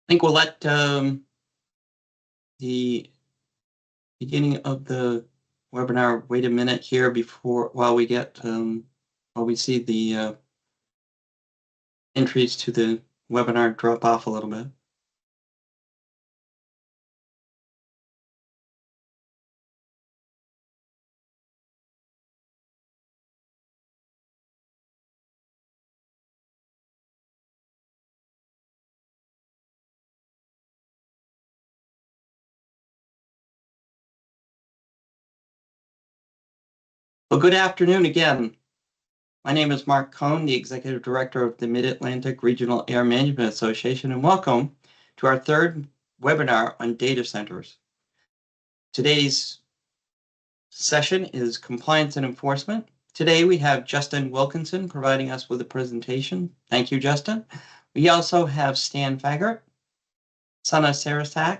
think we'll let the beginning of the webinar wait a minute here while we see the entries to the webinar drop off a little bit. Well, good afternoon again. My name is Mark Cohn, the Executive Director of the Mid-Atlantic Regional Air Management Association, and welcome to our third webinar on data centers. Today's session is Compliance and Enforcement. Today we have Justin Wilkinson providing us with a presentation. Thank you, Justin. We also have Stan Faggart, Sana Sarasak,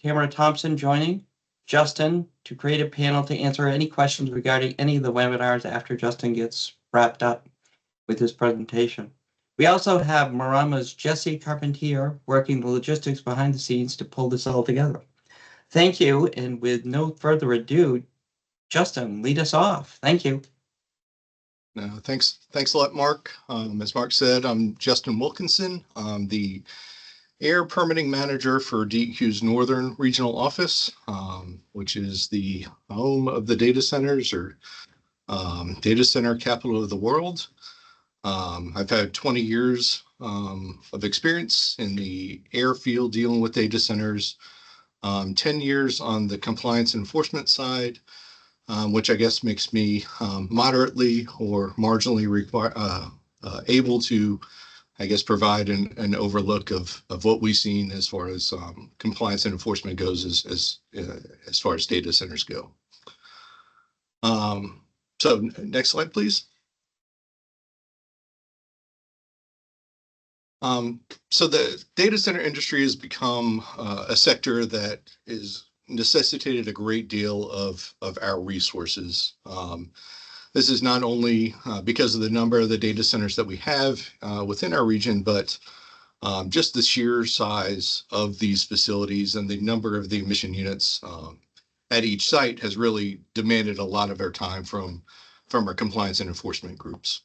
Tamara Thompson joining Justin to create a panel to answer any questions regarding any of the webinars after Justin gets wrapped up with his presentation. We also have Marama's Jesse Carpentier working the logistics behind the scenes to pull this all together. Thank you, and with no further ado, Justin, lead us off. Thank you. Thanks a lot, Mark. As Mark said, I'm Justin Wilkinson. I'm the Air Permitting Manager for DEQ's Northern Regional Office, which is the home of the data centers, or data center capital of the world. I've had 20 years of experience in the airfield dealing with data centers, 10 years on the compliance enforcement side, which I guess makes me moderately or marginally able to, I guess, provide an overlook of what we've seen as far as compliance and enforcement goes as far as data centers go. So next slide, please. So the data center industry has become a sector that is necessitated a great deal of our resources. This is not only because of the number of the data centers that we have within our region, but just the sheer size of these facilities and the number of the emission units at each site has really demanded a lot of our time from our compliance and enforcement groups.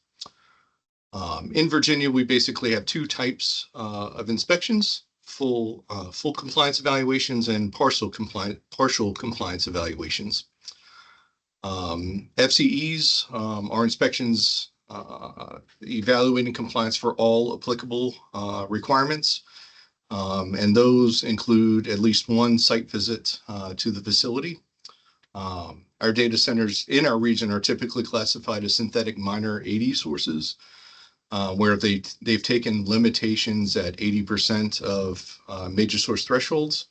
In Virginia, we basically have two types of inspections: full compliance evaluations and partial compliance evaluations. FCEs are inspections evaluating compliance for all applicable requirements, and those include at least one site visit to the facility. Our data centers in our region are typically classified as synthetic minor 80 sources, where they've taken limitations at 80% of major source thresholds.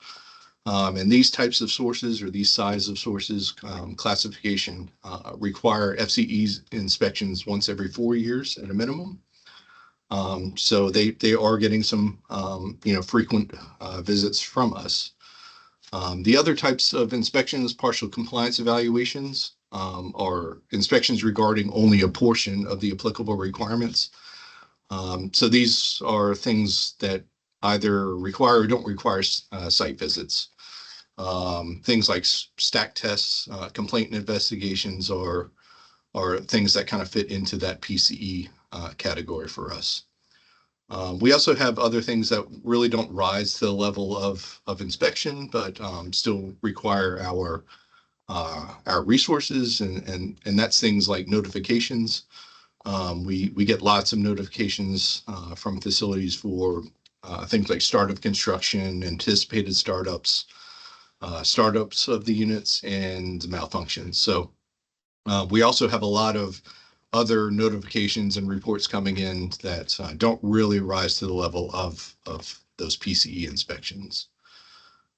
And these types of sources, or these size of sources, classification require FCE inspections once every 4 years at a minimum. So they are getting some frequent visits from us. The other types of inspections, partial compliance evaluations, are inspections regarding only a portion of the applicable requirements. So these are things that either require or don't require site visits. Things like stack tests, complaint investigations, or things that kind of fit into that PCE category for us. We also have other things that really don't rise to the level of inspection, but still require our resources, and that's things like notifications. We get lots of notifications from facilities for things like start of construction, anticipated startups of the units, and malfunctions. So we also have a lot of other notifications and reports coming in that don't really rise to the level of those PCE inspections.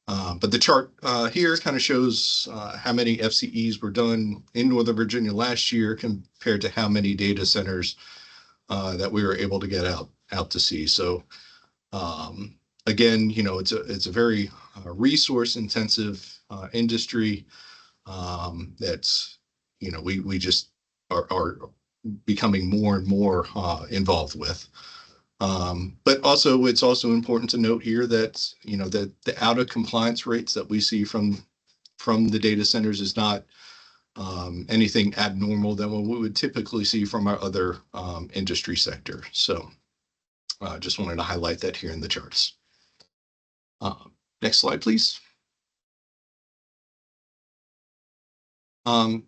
But the chart here kind of shows how many FCEs were done in Northern Virginia last year compared to how many data centers that we were able to get out to see. So again, it's a very resource intensive industry that's we just are becoming more and more involved with. But also, it's also important to note here that, that the out of compliance rates that we see from the data centers is not anything abnormal than what we would typically see from our other industry sector. So just wanted to highlight that here in the charts. Next slide, please.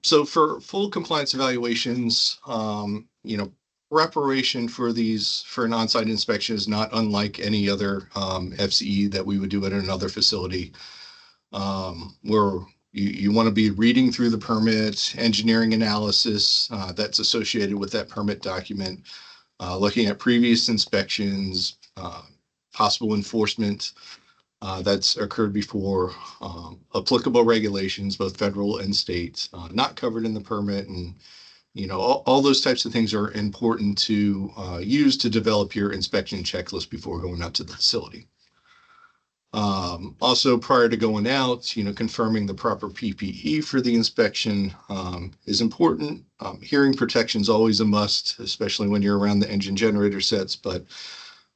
So for full compliance evaluations, preparation for an on-site inspection is not unlike any other FCE that we would do at another facility. Where you want to be reading through the permit, engineering analysis that's associated with that permit document, looking at previous inspections, possible enforcement that's occurred before, applicable regulations, both federal and state, not covered in the permit, and all those types of things are important to use to develop your inspection checklist before going out to the facility. Also, prior to going out, confirming the proper PPE for the inspection is important. Hearing protection is always a must, especially when you're around the engine generator sets, but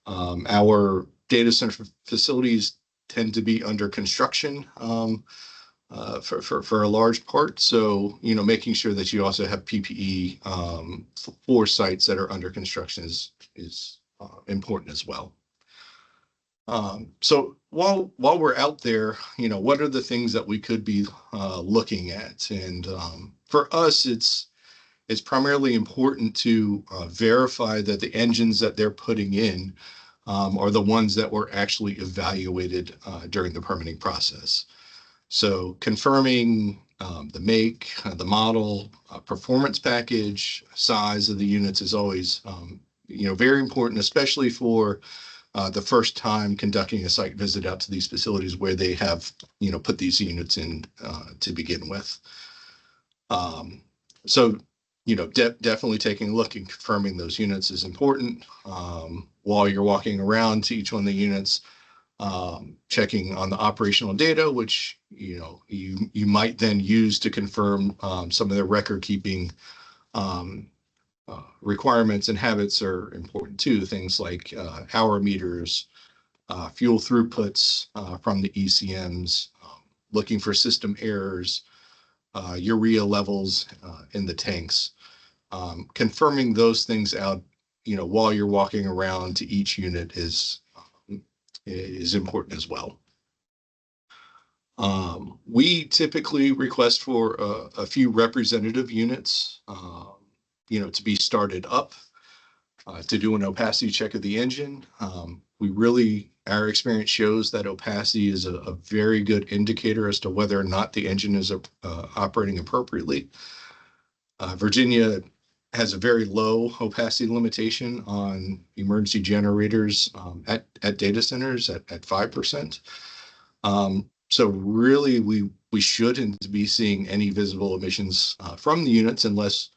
our data center facilities tend to be under construction for a large part. So, making sure that you also have PPE for sites that are under construction is important as well. So while we're out there, what are the things that we could be looking at? And for us, it's primarily important to verify that the engines that they're putting in are the ones that were actually evaluated during the permitting process. So confirming the make, the model, performance package, size of the units is always, very important, especially for the first time conducting a site visit out to these facilities where they have, put these units in to begin with. So, definitely taking a look and confirming those units is important. While you're walking around to each one of the units, checking on the operational data, which, you might then use to confirm some of the record keeping requirements and habits are important too. Things like hour meters, fuel throughputs from the ECMs, looking for system errors, urea levels in the tanks. Confirming those things out, while you're walking around to each unit is important as well. We typically request for a few representative units, to be started up, to do an opacity check of the engine. Our experience shows that opacity is a very good indicator as to whether or not the engine is operating appropriately. Virginia has a very low opacity limitation on emergency generators at data centers at 5%. So really, we shouldn't be seeing any visible emissions from the units unless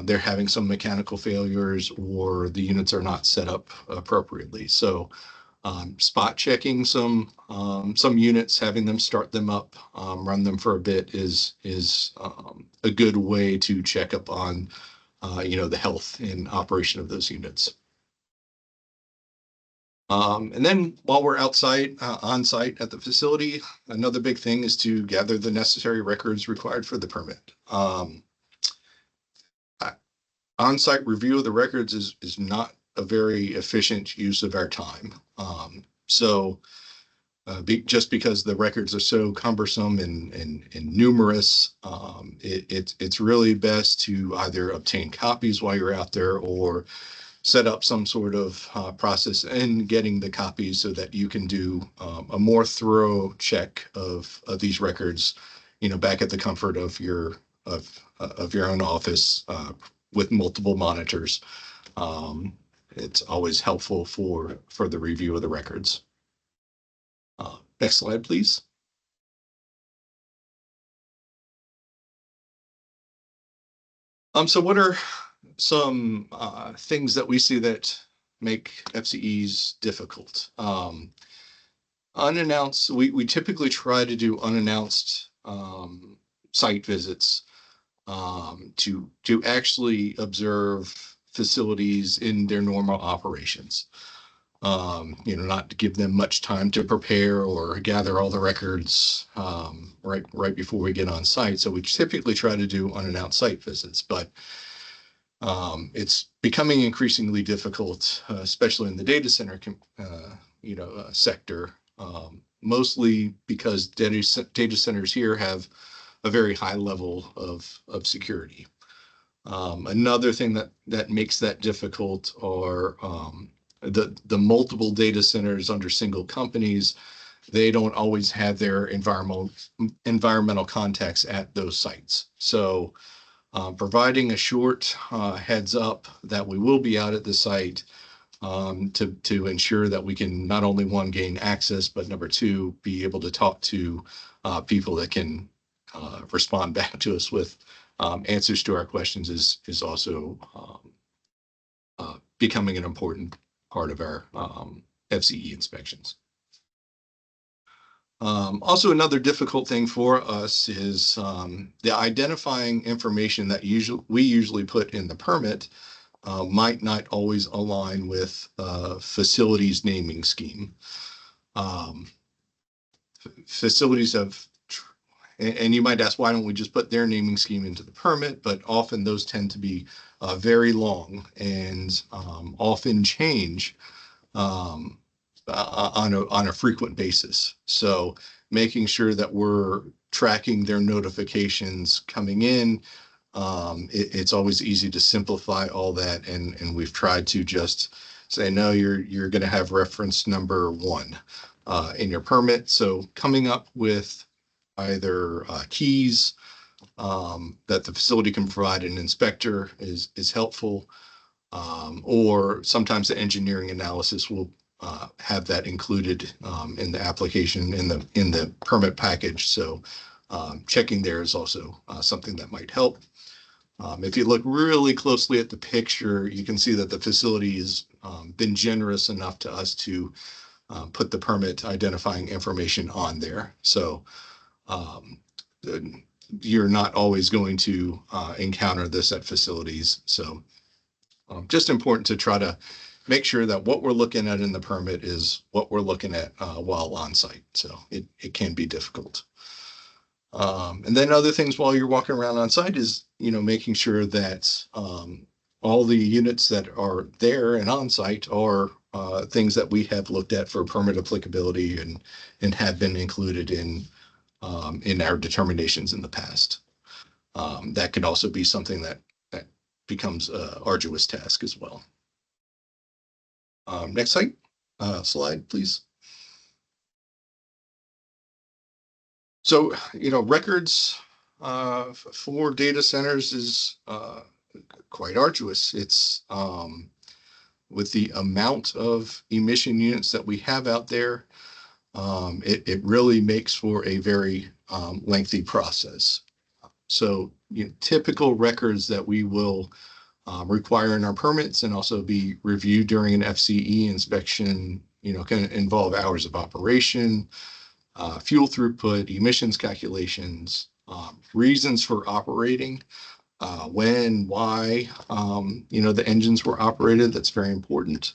they're having some mechanical failures or the units are not set up appropriately. So spot checking some units, having them start them up, run them for a bit is a good way to check up on the health and operation of those units. And then while we're on site at the facility, another big thing is to gather the necessary records required for the permit. On-site review of the records is not a very efficient use of our time. Just because the records are so cumbersome and numerous, it's really best to either obtain copies while you're out there or set up some sort of process in getting the copies so that you can do a more thorough check of these records, back at the comfort of your own office with multiple monitors. It's always helpful for the review of the records. Next slide, please. So what are some things that we see that make FCEs difficult? Unannounced, we typically try to do unannounced site visits to actually observe facilities in their normal operations. Not to give them much time to prepare or gather all the records right before we get on site. So we typically try to do unannounced site visits, but it's becoming increasingly difficult, especially in the data center sector, mostly because data centers here have a very high level of security. Another thing that makes that difficult are the multiple data centers under single companies. They don't always have their environmental contacts at those sites. So providing a short heads up that we will be out at the site to ensure that we can not only, one, gain access, but number two, be able to talk to people that can respond back to us with answers to our questions is also becoming an important part of our FCE inspections. Also, another difficult thing for us is the identifying information that we usually put in the permit might not always align with facilities naming scheme. Facilities have, and you might ask, why don't we just put their naming scheme into the permit? But often those tend to be very long and often change on a frequent basis. So making sure that we're tracking their notifications coming in, it's always easy to simplify all that, and we've tried to just say, no, you're going to have reference number 1 in your permit. So coming up with either keys that the facility can provide an inspector is helpful, or sometimes the engineering analysis will have that included in the application in the permit package. So checking there is also something that might help. If you look really closely at the picture, you can see that the facility has been generous enough to us to put the permit identifying information on there. So you're not always going to encounter this at facilities. So just important to try to make sure that what we're looking at in the permit is what we're looking at while on site. So it can be difficult. And then other things while you're walking around on site is, making sure that all the units that are there and on site are things that we have looked at for permit applicability and have been included in our determinations in the past. That could also be something that becomes an arduous task as well. Next slide, please. So, records for data centers is quite arduous. It's with the amount of emission units that we have out there, it really makes for a very lengthy process. So typical records that we will require in our permits and also be reviewed during an FCE inspection, can involve hours of operation, fuel throughput, emissions calculations, reasons for operating, when, why, the engines were operated. That's very important.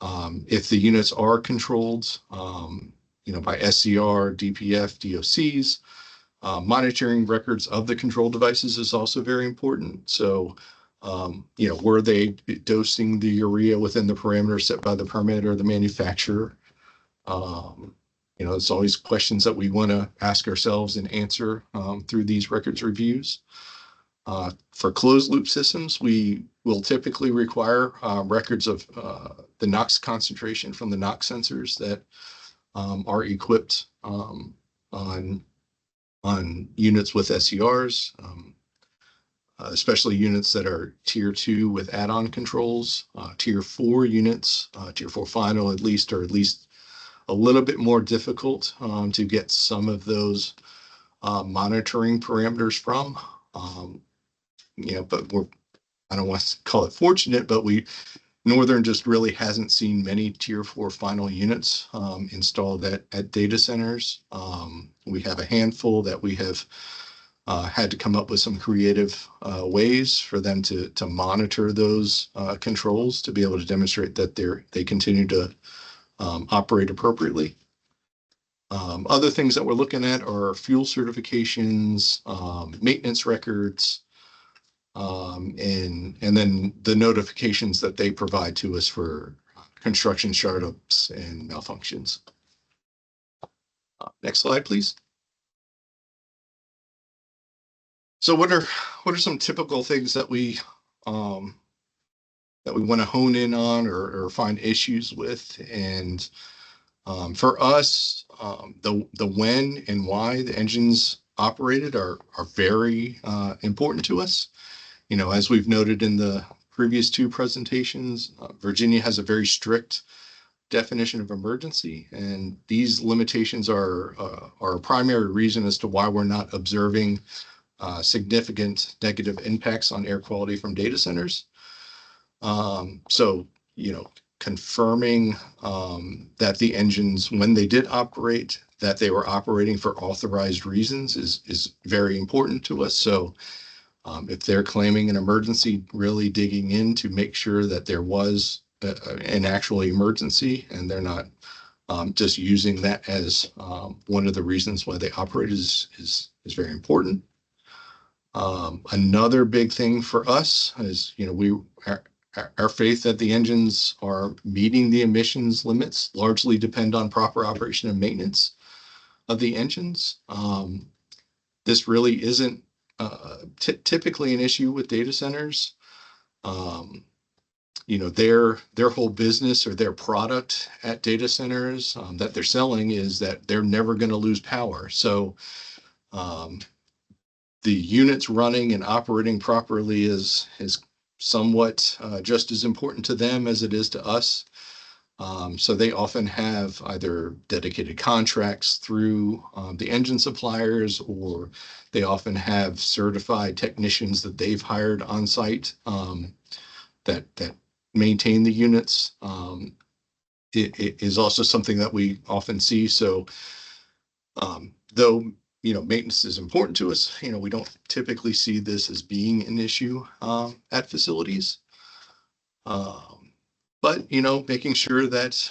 If the units are controlled, by SCR, DPF, DOCs, monitoring records of the control devices is also very important. So, were they dosing the urea within the parameters set by the permit or the manufacturer? It's always questions that we want to ask ourselves and answer through these records reviews. For closed loop systems, we will typically require records of the NOx concentration from the NOx sensors that are equipped on units with SCRs, especially units that are tier 2 with add-on controls. Tier 4 units, tier 4 final at least, or at least a little bit more difficult to get some of those monitoring parameters from. But I don't want to call it fortunate, but Northern just really hasn't seen many tier 4 final units installed at data centers. We have a handful that we have had to come up with some creative ways for them to monitor those controls to be able to demonstrate that they continue to operate appropriately. Other things that we're looking at are fuel certifications, maintenance records, and then the notifications that they provide to us for construction startups and malfunctions. Next slide, please. So what are some typical things that we want to hone in on or find issues with? And for us, the when and why the engines operated are very important to us. You know, as we've noted in the previous two presentations, Virginia has a very strict definition of emergency, and these limitations are a primary reason as to why we're not observing significant negative impacts on air quality from data centers. So, you know, confirming that the engines, when they did operate, that they were operating for authorized reasons is very important to us. So if they're claiming an emergency, really digging in to make sure that there was an actual emergency and they're not just using that as one of the reasons why they operate is very important. Another big thing for us is, you know, our faith that the engines are meeting the emissions limits largely depend on proper operation and maintenance of the engines. This really isn't typically an issue with data centers. You know, their whole business or their product at data centers that they're selling is that they're never going to lose power. So the units running and operating properly is somewhat just as important to them as it is to us. So they often have either dedicated contracts through the engine suppliers, or they often have certified technicians that they've hired on site that maintain the units. It is also something that we often see. So though, you know, maintenance is important to us, you know, we don't typically see this as being an issue at facilities. But, you know, making sure that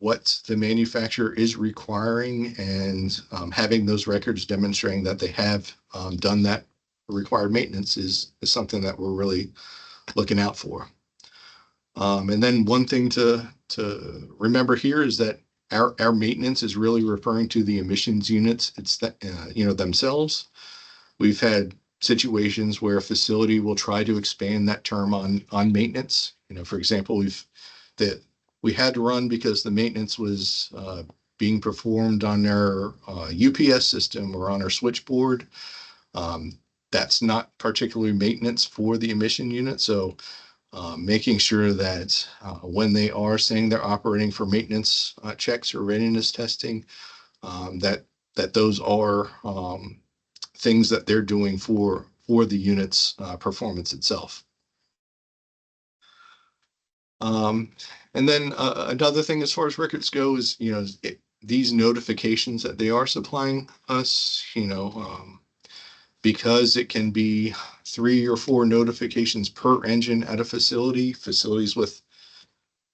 what the manufacturer is requiring and having those records demonstrating that they have done that required maintenance is something that we're really looking out for. And then one thing to remember here is that our maintenance is really referring to the emissions units. It's that, you know, themselves. We've had situations where a facility will try to expand that term on maintenance. You know, for example, we had to run because the maintenance was being performed on our UPS system or on our switchboard. That's not particularly maintenance for the emission unit. So making sure that when they are saying they're operating for maintenance checks or readiness testing, that those are things that they're doing for the unit's performance itself. And then another thing as far as records go is, you know, these notifications that they are supplying us, you know, because it can be 3 or 4 notifications per engine at a facilities with,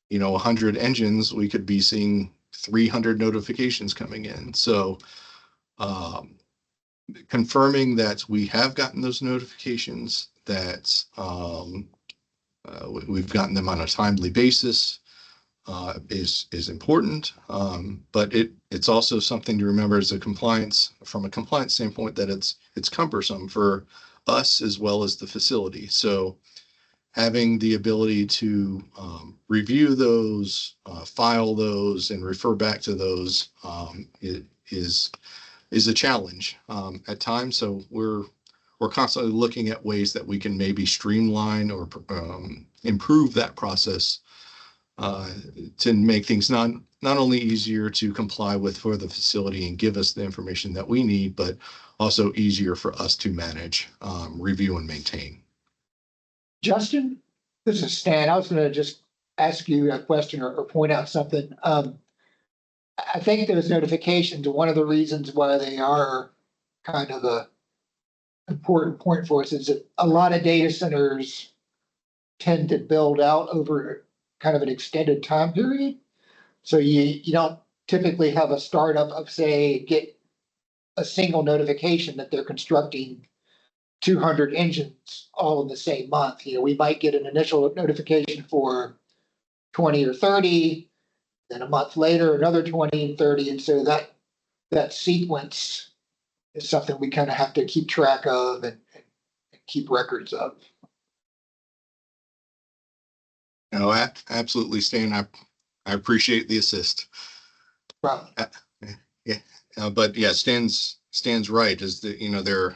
you know, 100 engines, we could be seeing 300 notifications coming in. So confirming that we have gotten those notifications, that we've gotten them on a timely basis is important. But it's also something to remember as from a compliance standpoint, that it's cumbersome for us as well as the facility. So having the ability to review those, file those, and refer back to those is a challenge at times. So we're constantly looking at ways that we can maybe streamline or improve that process to make things not only easier to comply with for the facility and give us the information that we need, but also easier for us to manage, review, and maintain. Justin, this is Stan. I was going to just ask you a question or point out something. I think those notifications are one of the reasons why they are kind of important point for us is that a lot of data centers tend to build out over kind of an extended time period. So you don't typically have a startup of, say, get a single notification that they're constructing 200 engines all in the same month. We might get an initial notification for 20 or 30, then a month later, another 20 and 30. And so that sequence is something we kind of have to keep track of and keep records of. No, absolutely, Stan. I appreciate the assist. Well, Yeah, but yeah, Stan's right. Is that there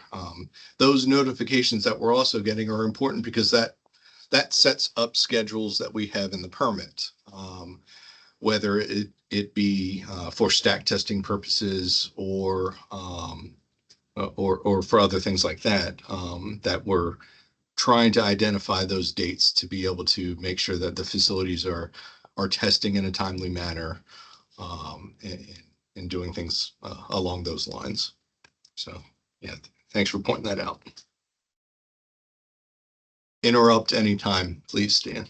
those notifications that we're also getting are important because that sets up schedules that we have in the permit, whether it be for stack testing purposes or for other things like that. That we're trying to identify those dates to be able to make sure that the facilities are testing in a timely manner, and doing things along those lines. So yeah, thanks for pointing that out. Interrupt anytime, please, Stan.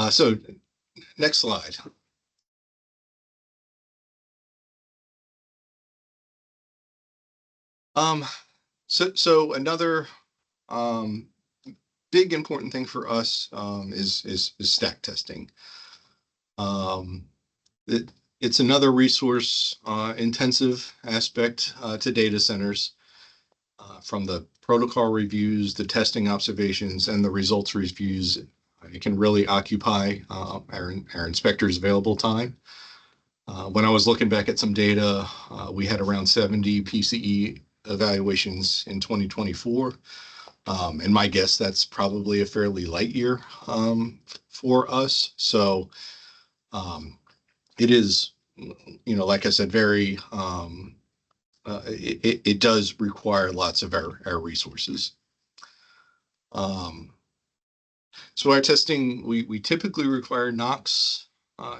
So next slide. So another big important thing for us is stack testing. It's another resource intensive aspect to data centers. From the protocol reviews, the testing observations, and the results reviews, it can really occupy our inspectors' available time. When I was looking back at some data, we had around 70 PCE evaluations in 2024. And my guess that's probably a fairly light year for us. So it is, like I said, very, it does require lots of our resources. So our testing, we typically require NOx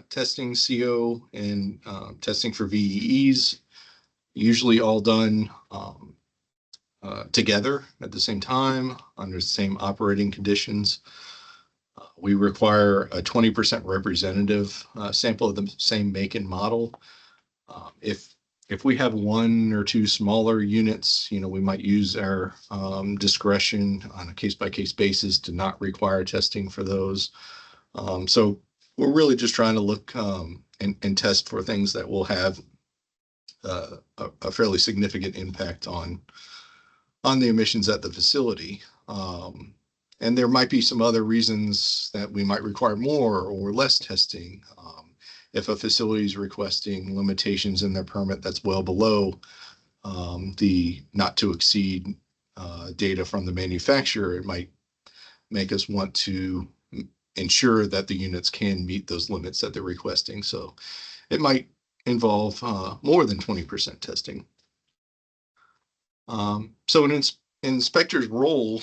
testing, CO, and testing for VEEs, usually all done together at the same time under the same operating conditions. We require a 20% representative sample of the same make and model. If we have one or two smaller units, we might use our discretion on a case-by-case basis to not require testing for those. So we're really just trying to look and test for things that will have a fairly significant impact on the emissions at the facility. And there might be some other reasons that we might require more or less testing. If a facility is requesting limitations in their permit that's well below the not to exceed data from the manufacturer, it might make us want to ensure that the units can meet those limits that they're requesting. So it might involve more than 20% testing. So an inspector's role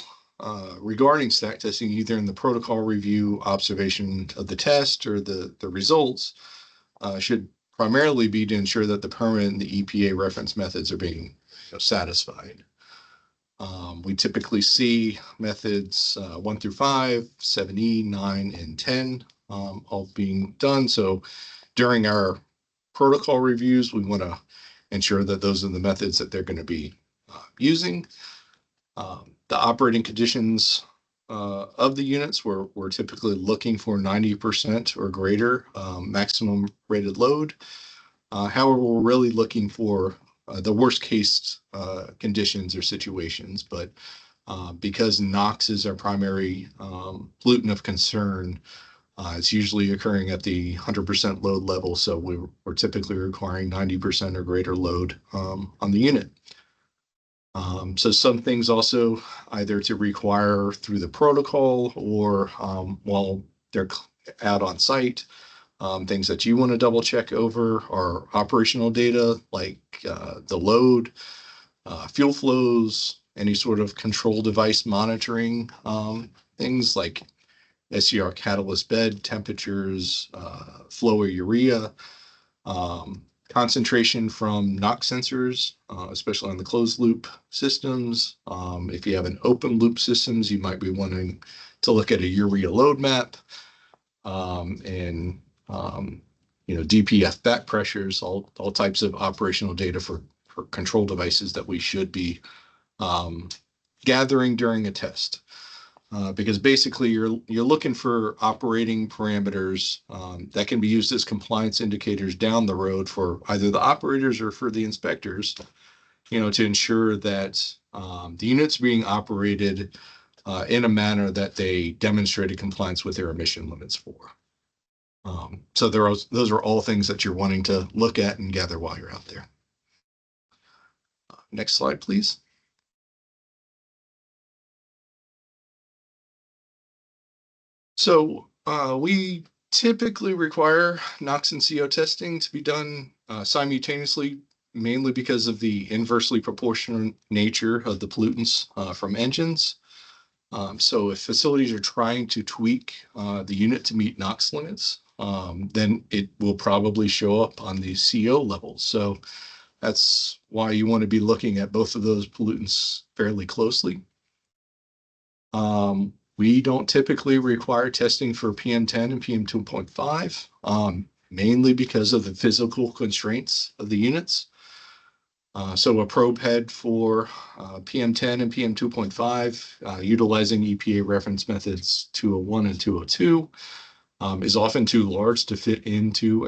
regarding stack testing, either in the protocol review, observation of the test, or the results, should primarily be to ensure that the permit and the EPA reference methods are being satisfied. We typically see methods 1 through 5, 7E, 9, and 10 all being done. So during our protocol reviews, we want to ensure that those are the methods that they're going to be using. The operating conditions of the units, we're typically looking for 90% or greater maximum rated load. However, we're really looking for the worst case conditions or situations, but because NOx is our primary pollutant of concern, it's usually occurring at the 100% load level, so we're typically requiring 90% or greater load on the unit. So some things also either to require through the protocol or while they're out on site, things that you want to double check over are operational data like the load, fuel flows, any sort of control device monitoring, things like SCR catalyst bed temperatures, flow of urea, concentration from NOx sensors, especially on the closed loop systems. If you have an open loop systems, you might be wanting to look at a urea load map, and DPF back pressures, all types of operational data for control devices that we should be gathering during a test. Because basically you're looking for operating parameters that can be used as compliance indicators down the road for either the operators or for the inspectors, to ensure that the unit's being operated in a manner that they demonstrated compliance with their emission limits for. So those are all things that you're wanting to look at and gather while you're out there. Next slide, please. So we typically require NOx and CO testing to be done simultaneously, mainly because of the inversely proportional nature of the pollutants from engines. So if facilities are trying to tweak the unit to meet NOx limits, then it will probably show up on the CO levels. So that's why you want to be looking at both of those pollutants fairly closely. We don't typically require testing for PM10 and PM2.5, mainly because of the physical constraints of the units. So a probe head for PM10 and PM2.5, utilizing EPA reference methods 201 and 202, is often too large to fit into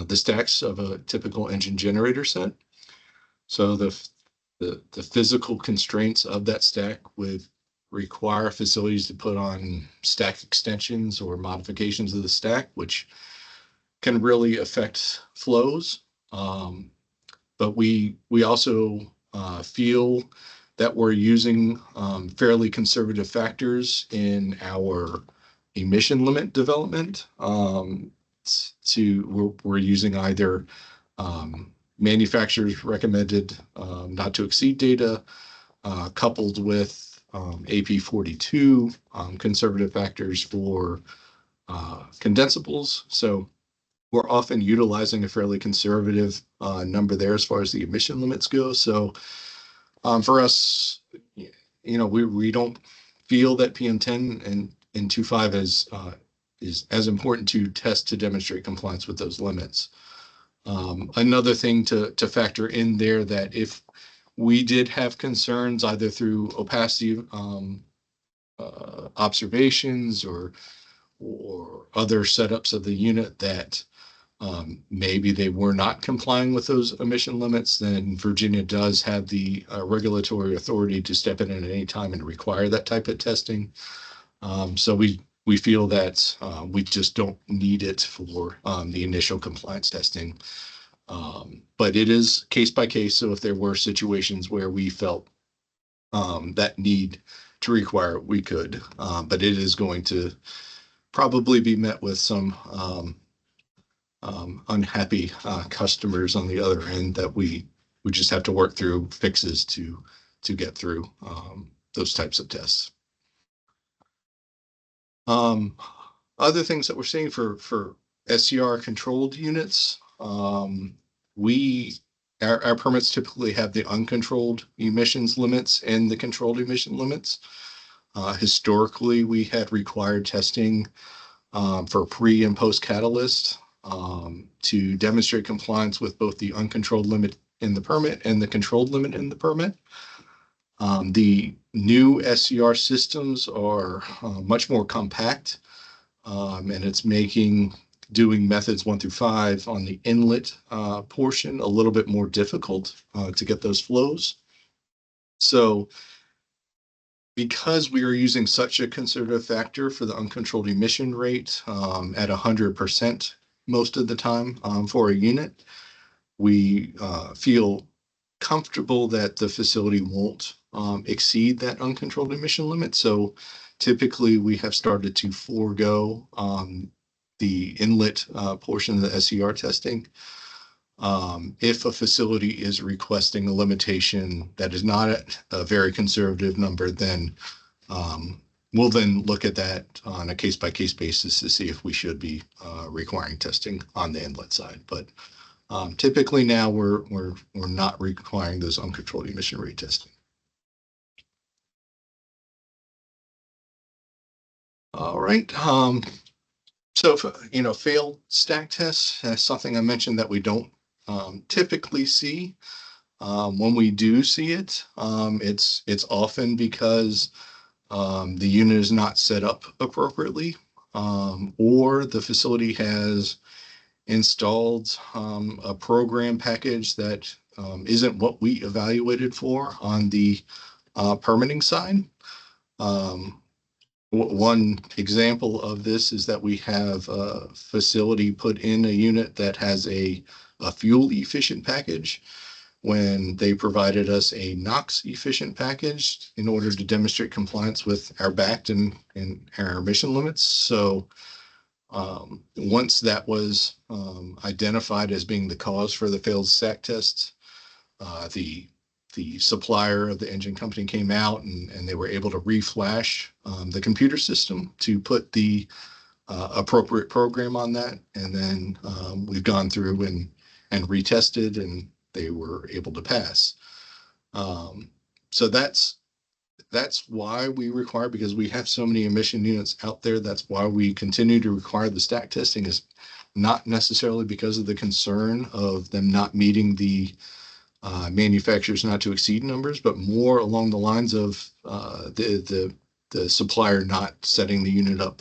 the stacks of a typical engine generator set. So the physical constraints of that stack would require facilities to put on stack extensions or modifications of the stack, which can really affect flows. But we also feel that we're using fairly conservative factors in our emission limit development. We're using either manufacturers recommended not to exceed data, coupled with AP42 conservative factors for condensables. So we're often utilizing a fairly conservative number there as far as the emission limits go. So for us, we don't feel that PM10 and 2.5 is as important to test to demonstrate compliance with those limits. Another thing to factor in there, that if we did have concerns either through opacity observations or other setups of the unit that maybe they were not complying with those emission limits, then Virginia does have the regulatory authority to step in at any time and require that type of testing. So we feel that we just don't need it for the initial compliance testing. But it is case by case. So if there were situations where we felt that need to require it, we could. But it is going to probably be met with some unhappy customers on the other end that we just have to work through fixes to get through those types of tests. Other things that we're seeing for SCR controlled units, our permits typically have the uncontrolled emissions limits and the controlled emission limits. Historically, we had required testing for pre and post catalyst to demonstrate compliance with both the uncontrolled limit in the permit and the controlled limit in the permit. The new SCR systems are much more compact, and it's doing methods 1 through 5 on the inlet portion a little bit more difficult to get those flows. So because we are using such a conservative factor for the uncontrolled emission rate at 100% most of the time for a unit, we feel comfortable that the facility won't exceed that uncontrolled emission limit. So typically we have started to forego the inlet portion of the SCR testing. If a facility is requesting a limitation that is not a very conservative number, then we'll then look at that on a case-by-case basis to see if we should be requiring testing on the inlet side. But Typically now we're not requiring those uncontrolled emission rate testing. All right. So, failed stack tests, that's something I mentioned that we don't typically see. When we do see it, it's often because the unit is not set up appropriately, or the facility has installed a program package that isn't what we evaluated for on the permitting side. One example of this is that we have a facility put in a unit that has a fuel efficient package when they provided us a NOx efficient package in order to demonstrate compliance with our BACT and our emission limits. So once that was identified as being the cause for the failed stack tests, the supplier of the engine company came out and they were able to reflash the computer system to put the appropriate program on that. And then we've gone through and retested, and they were able to pass. So that's why we require, because we have so many emission units out there, that's why we continue to require the stack testing, is not necessarily because of the concern of them not meeting the manufacturers not to exceed numbers, but more along the lines of the supplier not setting the unit up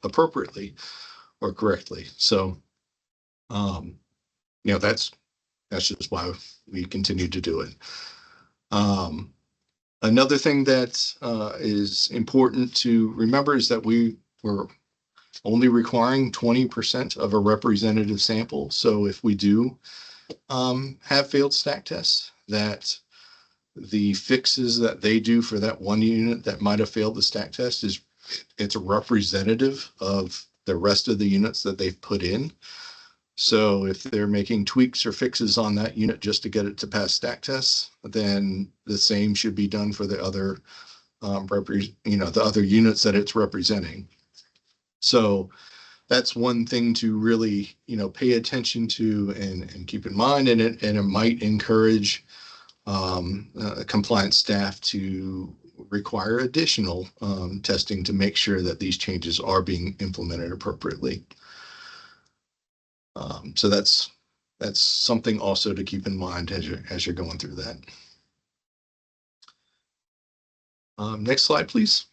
appropriately or correctly. So, that's just why we continue to do it. Another thing that is important to remember is that we were only requiring 20% of a representative sample. So if we do have failed stack tests, that the fixes that they do for that one unit that might have failed the stack test it's representative of the rest of the units that they've put in. So if they're making tweaks or fixes on that unit just to get it to pass stack tests, then the same should be done for the other the other units that it's representing. So that's one thing to really, pay attention to and keep in mind, and it might encourage compliance staff to require additional testing to make sure that these changes are being implemented appropriately. So that's something also to keep in mind as you're going through that. Next slide, please.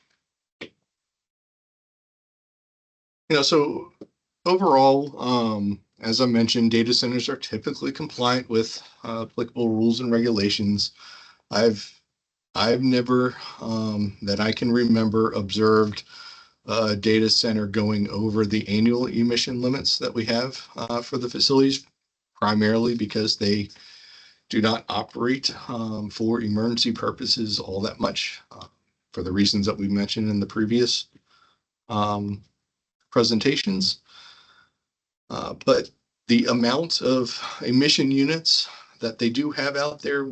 So overall, as I mentioned, data centers are typically compliant with applicable rules and regulations. I've never, that I can remember, observed a data center going over the annual emission limits that we have for the facilities, primarily because they do not operate for emergency purposes all that much, for the reasons that we mentioned in the previous presentations. But the amount of emission units that they do have out there,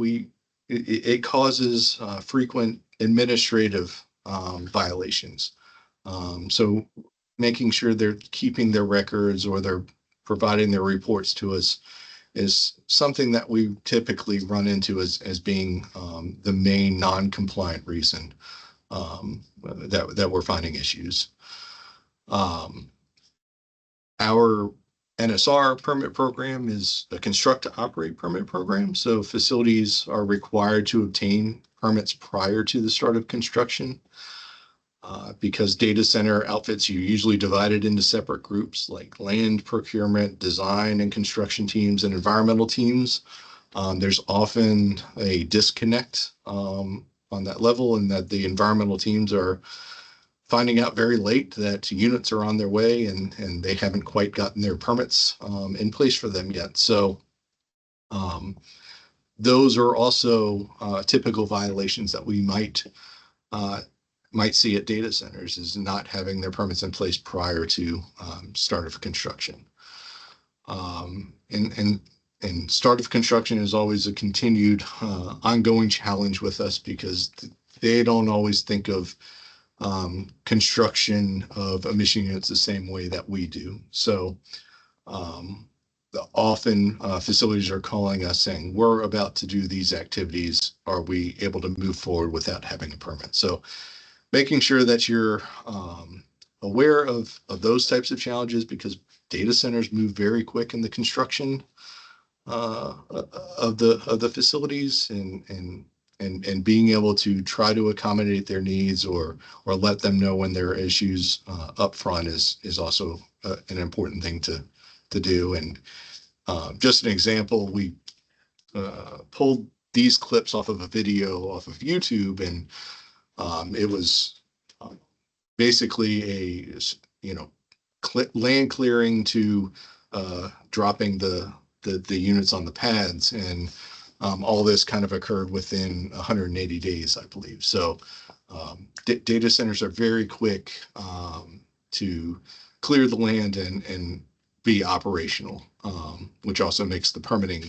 it causes frequent administrative violations. So making sure they're keeping their records or they're providing their reports to us is something that we typically run into as being the main non-compliant reason that we're finding issues. Our NSR permit program is a construct to operate permit program. So facilities are required to obtain permits prior to the start of construction. Because data center outfits are usually divided into separate groups like land procurement, design and construction teams, and environmental teams. There's often a disconnect on that level, and that the environmental teams are finding out very late that units are on their way and they haven't quite gotten their permits in place for them yet. So those are also typical violations that we might see at data centers, is not having their permits in place prior to start of construction. And start of construction is always a continued ongoing challenge with us, because they don't always think of construction of emission units the same way that we do. So often facilities are calling us saying, we're about to do these activities. Are we able to move forward without having a permit? So making sure that you're aware of those types of challenges, because data centers move very quick in the construction of the facilities, and being able to try to accommodate their needs or let them know when there are issues up front is also an important thing to do. And just an example, we pulled these clips off of a video off of YouTube, and it was basically a land clearing to dropping the units on the pads, and all this kind of occurred within 180 days, I believe. So data centers are very quick to clear the land and be operational, which also makes the permitting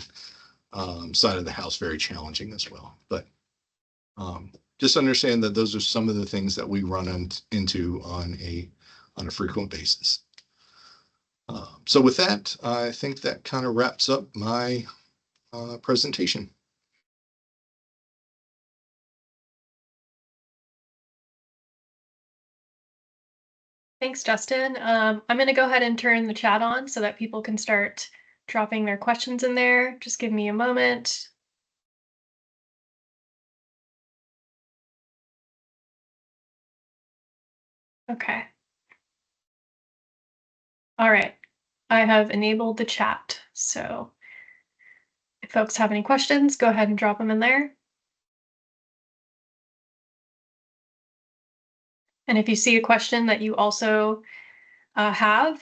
side of the house very challenging as well. But just understand that those are some of the things that we run into on a frequent basis. So with that, I think that kind of wraps up my presentation. Thanks, Justin. I'm going to go ahead and turn the chat on so that people can start dropping their questions in there. Just give me a moment. Okay. All right. I have enabled the chat. So if folks have any questions, go ahead and drop them in there. And if you see a question that you also have,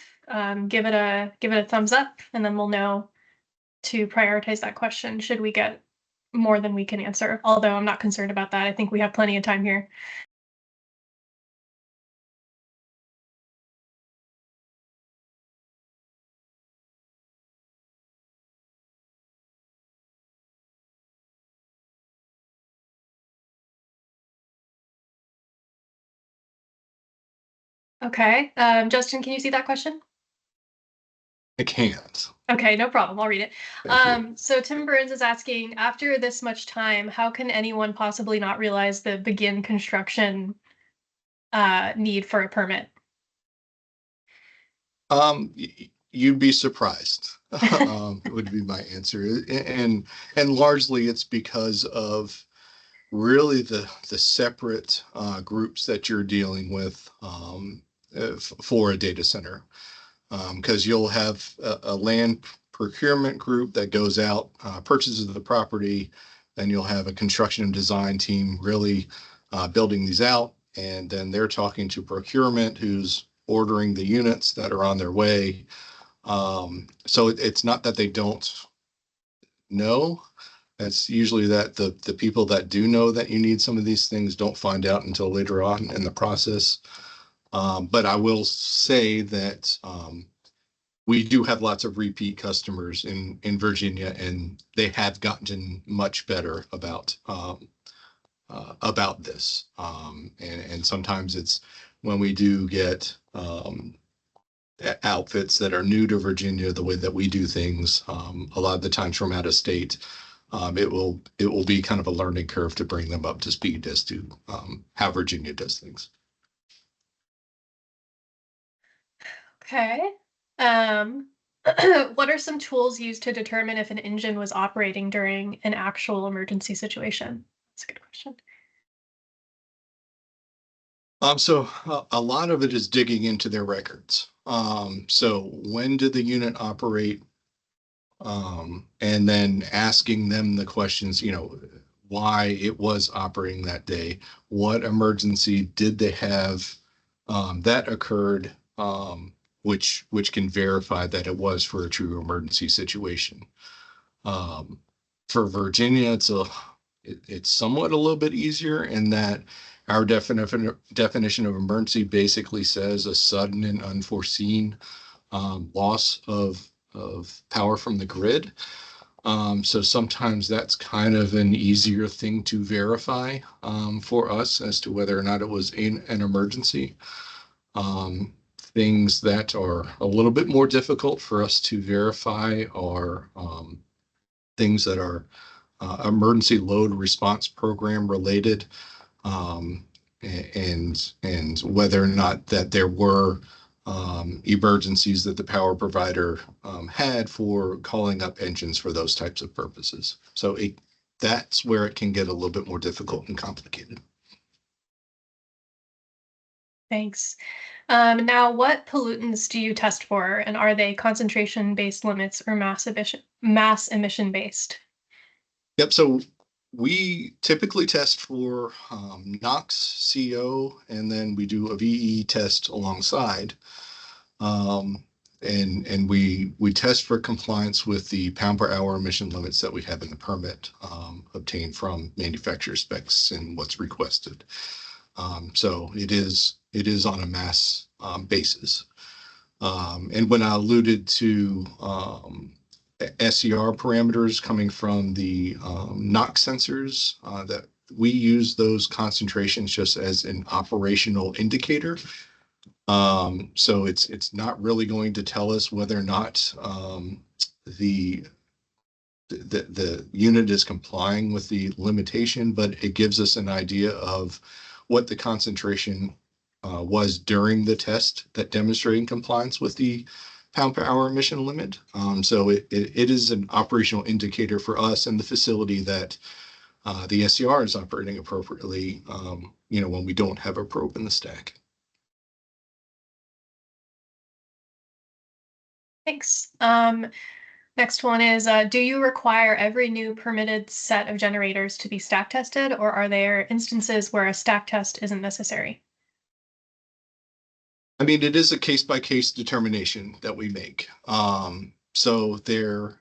give it a thumbs up, and then we'll know to prioritize that question should we get more than we can answer. Although I'm not concerned about that. I think we have plenty of time here. Okay, Justin, can you see that question? I can't. Okay, no problem. I'll read it. Thank you. So Tim Burns is asking, after this much time, how can anyone possibly not realize the begin construction need for a permit? You'd be surprised. Would be my answer, and largely it's because of really the separate groups that you're dealing with for a data center, because you'll have a land procurement group that goes out, purchases the property, then you'll have a construction and design team really building these out, and then they're talking to procurement, who's ordering the units that are on their way. So it's not that they don't know. It's usually that the people that do know that you need some of these things don't find out until later on in the process. But I will say that we do have lots of repeat customers in Virginia, and they have gotten much better about this. And sometimes it's when we do get outfits that are new to Virginia, the way that we do things, a lot of the times from out of state, it will be kind of a learning curve to bring them up to speed as to how Virginia does things. Okay. What are some tools used to determine if an engine was operating during an actual emergency situation? That's a good question. So a lot of it is digging into their records. So when did the unit operate? And then asking them the questions, why it was operating that day, what emergency did they have that occurred, which can verify that it was for a true emergency situation. For Virginia, it's somewhat a little bit easier in that our definition of emergency basically says a sudden and unforeseen loss of power from the grid. So sometimes that's kind of an easier thing to verify for us as to whether or not it was an emergency. things that are a little bit more difficult for us to verify are things that are emergency load response program related, and whether or not that there were emergencies that the power provider had for calling up engines for those types of purposes. So that's where it can get a little bit more difficult and complicated. Thanks. Now, what pollutants do you test for, and are they concentration-based limits or mass emission-based? Yep. So we typically test for NOx, CO, and then we do a VE test alongside. And we test for compliance with the pound per hour emission limits that we have in the permit obtained from manufacturer specs and what's requested. So it is on a mass basis. And when I alluded to SCR parameters coming from the NOx sensors, that we use those concentrations just as an operational indicator. So it's not really going to tell us whether or not the unit is complying with the limitation, but it gives us an idea of what the concentration was during the test that demonstrating compliance with the pound per hour emission limit. So it is an operational indicator for us and the facility that the SCR is operating appropriately, when we don't have a probe in the stack. Thanks. Next one is, do you require every new permitted set of generators to be stack tested, or are there instances where a stack test isn't necessary? I mean, it is a case-by-case determination that we make. So there,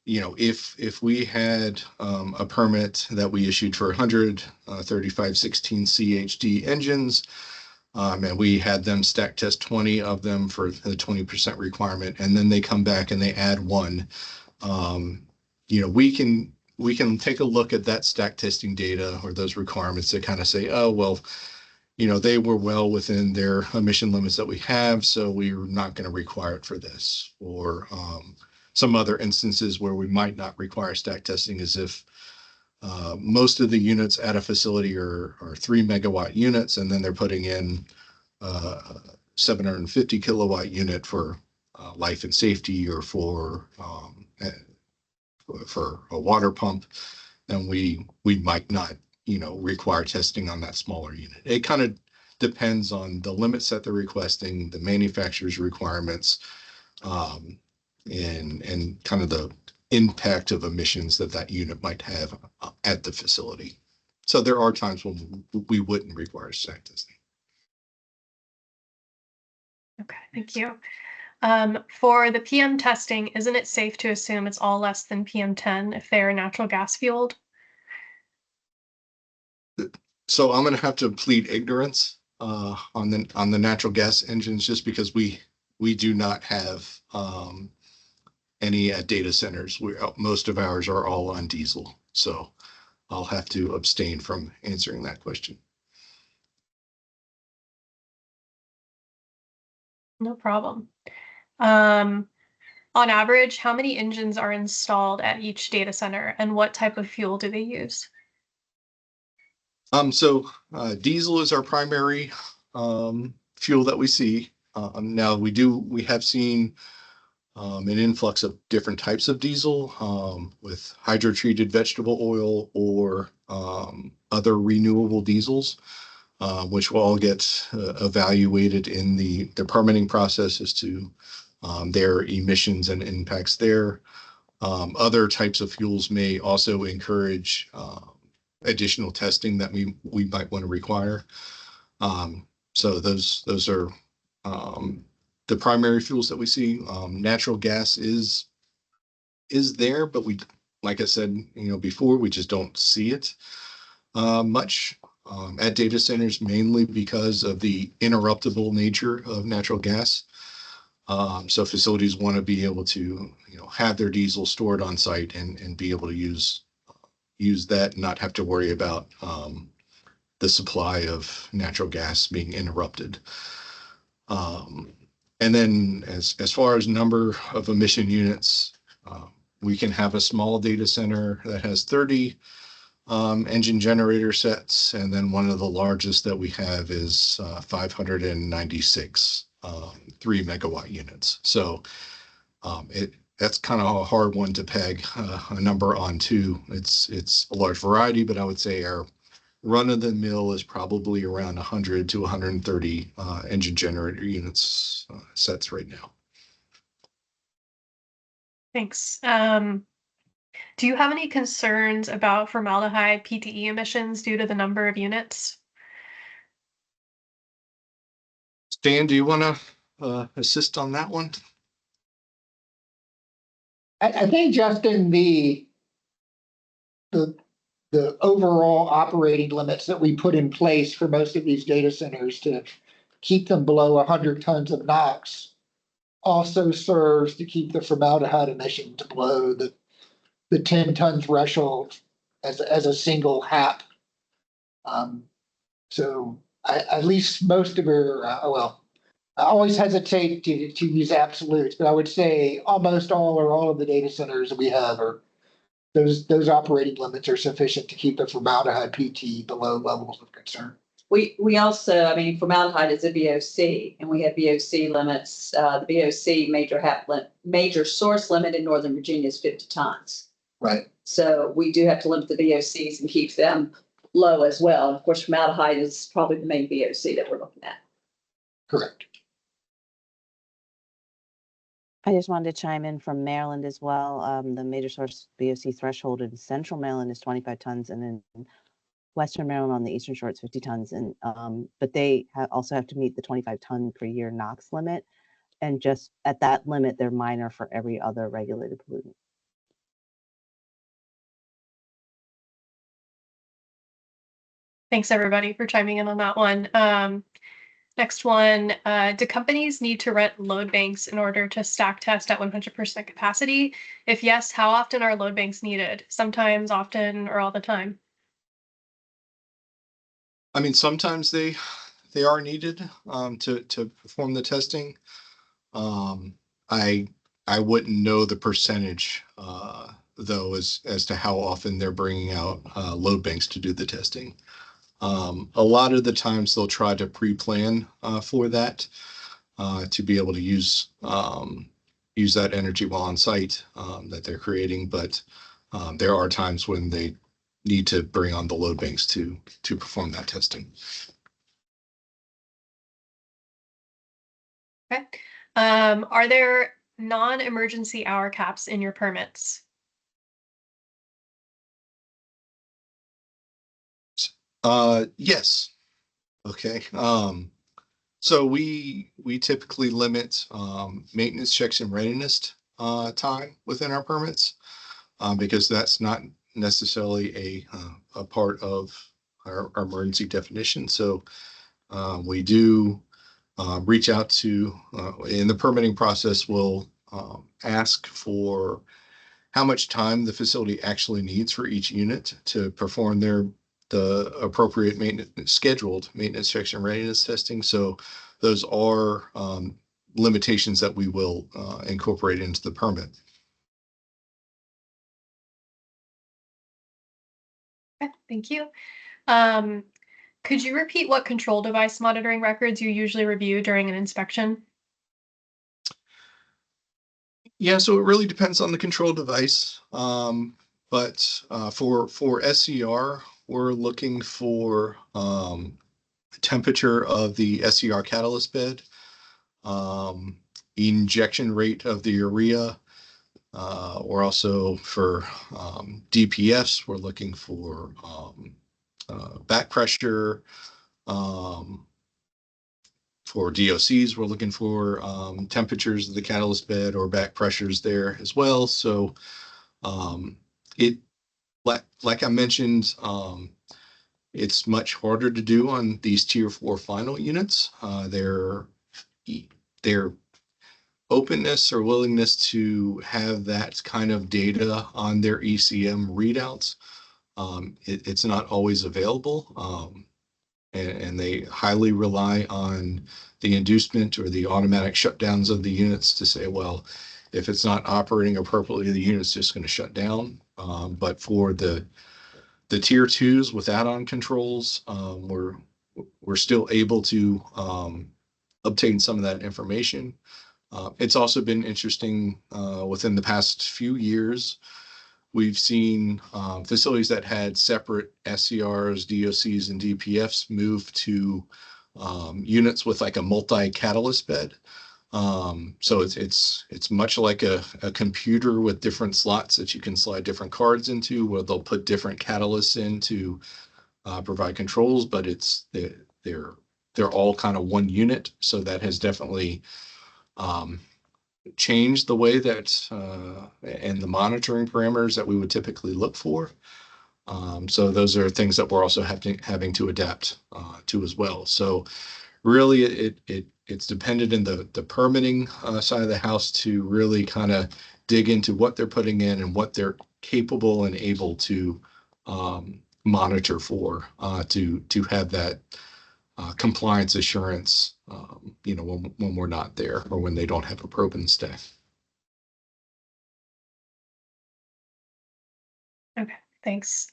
if we had a permit that we issued for 100 3516 CHD engines, and we had them stack test 20 of them for the 20% requirement, and then they come back and they add one, we can take a look at that stack testing data or those requirements to kind of say, oh, well, they were well within their emission limits that we have, so we're not going to require it for this. Or some other instances where we might not require stack testing is if most of the units at a facility are 3 megawatt units, and then they're putting in 750 kilowatt unit for life and safety, or for a water pump, then we might not require testing on that smaller unit. It kind of depends on the limits that they're requesting, the manufacturer's requirements, and kind of the impact of emissions that unit might have at the facility. So there are times when we wouldn't require stack testing. Okay, thank you. For the PM testing, isn't it safe to assume it's all less than PM10 if they're natural gas fueled? So I'm going to have to plead ignorance on the natural gas engines, just because we do not have any data centers. Most of ours are all on diesel, so I'll have to abstain from answering that question. No problem. On average, how many engines are installed at each data center, and what type of fuel do they use? So diesel is our primary fuel that we see. Now we have seen an influx of different types of diesel with hydrotreated vegetable oil or other renewable diesels, which will all get evaluated in the permitting process as to their emissions and impacts there. Other types of fuels may also encourage additional testing that we might want to require. So those are the primary fuels that we see. Natural gas is there, but like I said, before, we just don't see it much at data centers, mainly because of the interruptible nature of natural gas. So facilities want to be able to, have their diesel stored on site and be able to use that and not have to worry about the supply of natural gas being interrupted. And then as far as number of emission units, we can have a small data center that has 30 engine generator sets. And then one of the largest that we have is 596 3 megawatt units. So that's kind of a hard one to peg a number on too. It's a large variety, but I would say our run of the mill is probably around 100 to 130 engine generator units sets right now. Thanks. Do you have any concerns about formaldehyde PTE emissions due to the number of units? Stan, do you want to assist on that one? I think, Justin, the overall operating limits that we put in place for most of these data centers to keep them below 100 tons of NOx also serves to keep the formaldehyde emissions below the 10 ton threshold as a single HAP. So at least most of our, well, I always hesitate to use absolutes, but I would say almost all or all of the data centers that we have are those operating limits are sufficient to keep the formaldehyde PT below levels of concern. We also, I mean, formaldehyde is a VOC, and we have VOC limits. The VOC major source limit in Northern Virginia is 50 tons. Right. So we do have to limit the VOCs and keep them low as well. Of course, formaldehyde is probably the main VOC that we're looking at. Correct. I just wanted to chime in from Maryland as well. The major source VOC threshold in Central Maryland is 25 tons, and in Western Maryland on the Eastern Shore it's 50 tons. And but they also have to meet the 25 ton per year NOx limit, and just at that limit, they're minor for every other regulated pollutant. Thanks everybody for chiming in on that one. Next one, do companies need to rent load banks in order to stack test at 100% capacity? If yes, how often are load banks needed? Sometimes, often, or all the time? I mean, sometimes they are needed to perform the testing. I wouldn't know the percentage though as to how often they're bringing out load banks to do the testing. A lot of the times they'll try to pre-plan for that to be able to use that energy while on site that they're creating. But there are times when they need to bring on the load banks to perform that testing. Okay. Are there non-emergency hour caps in your permits? Yes. Okay. So we typically limit maintenance checks and readiness time within our permits because that's not necessarily a part of our emergency definition. So we do reach out to in the permitting process. We'll ask for how much time the facility actually needs for each unit to perform the appropriate scheduled maintenance checks and readiness testing. So those are limitations that we will incorporate into the permit. Okay, thank you. Could you repeat what control device monitoring records you usually review during an inspection? Yeah, so it really depends on the control device. But for SCR, we're looking for temperature of the SCR catalyst bed, injection rate of the urea. We're also for DPFs, we're looking for back pressure. For DOCs, we're looking for temperatures of the catalyst bed or back pressures there as well. So like I mentioned, it's much harder to do on these tier 4 final units. Their openness or willingness to have that kind of data on their ECM readouts, it's not always available. and they highly rely on the inducement or the automatic shutdowns of the units to say, well, if it's not operating appropriately, the unit's just going to shut down. But for the tier twos with add-on controls, we're still able to obtain some of that information. It's also been interesting within the past few years. We've seen facilities that had separate SCRs, DOCs, and DPFs move to units with like a multi-catalyst bed. So it's much like a computer with different slots that you can slide different cards into, where they'll put different catalysts in to provide controls, but they're all kind of one unit. So that has definitely changed the way that and the monitoring parameters that we would typically look for. So those are things that we're also having to adapt to as well. So really it's dependent in the permitting side of the house to really kind of dig into what they're putting in and what they're capable and able to monitor for to have that compliance assurance, when we're not there or when they don't have a probe and staff. Okay, thanks.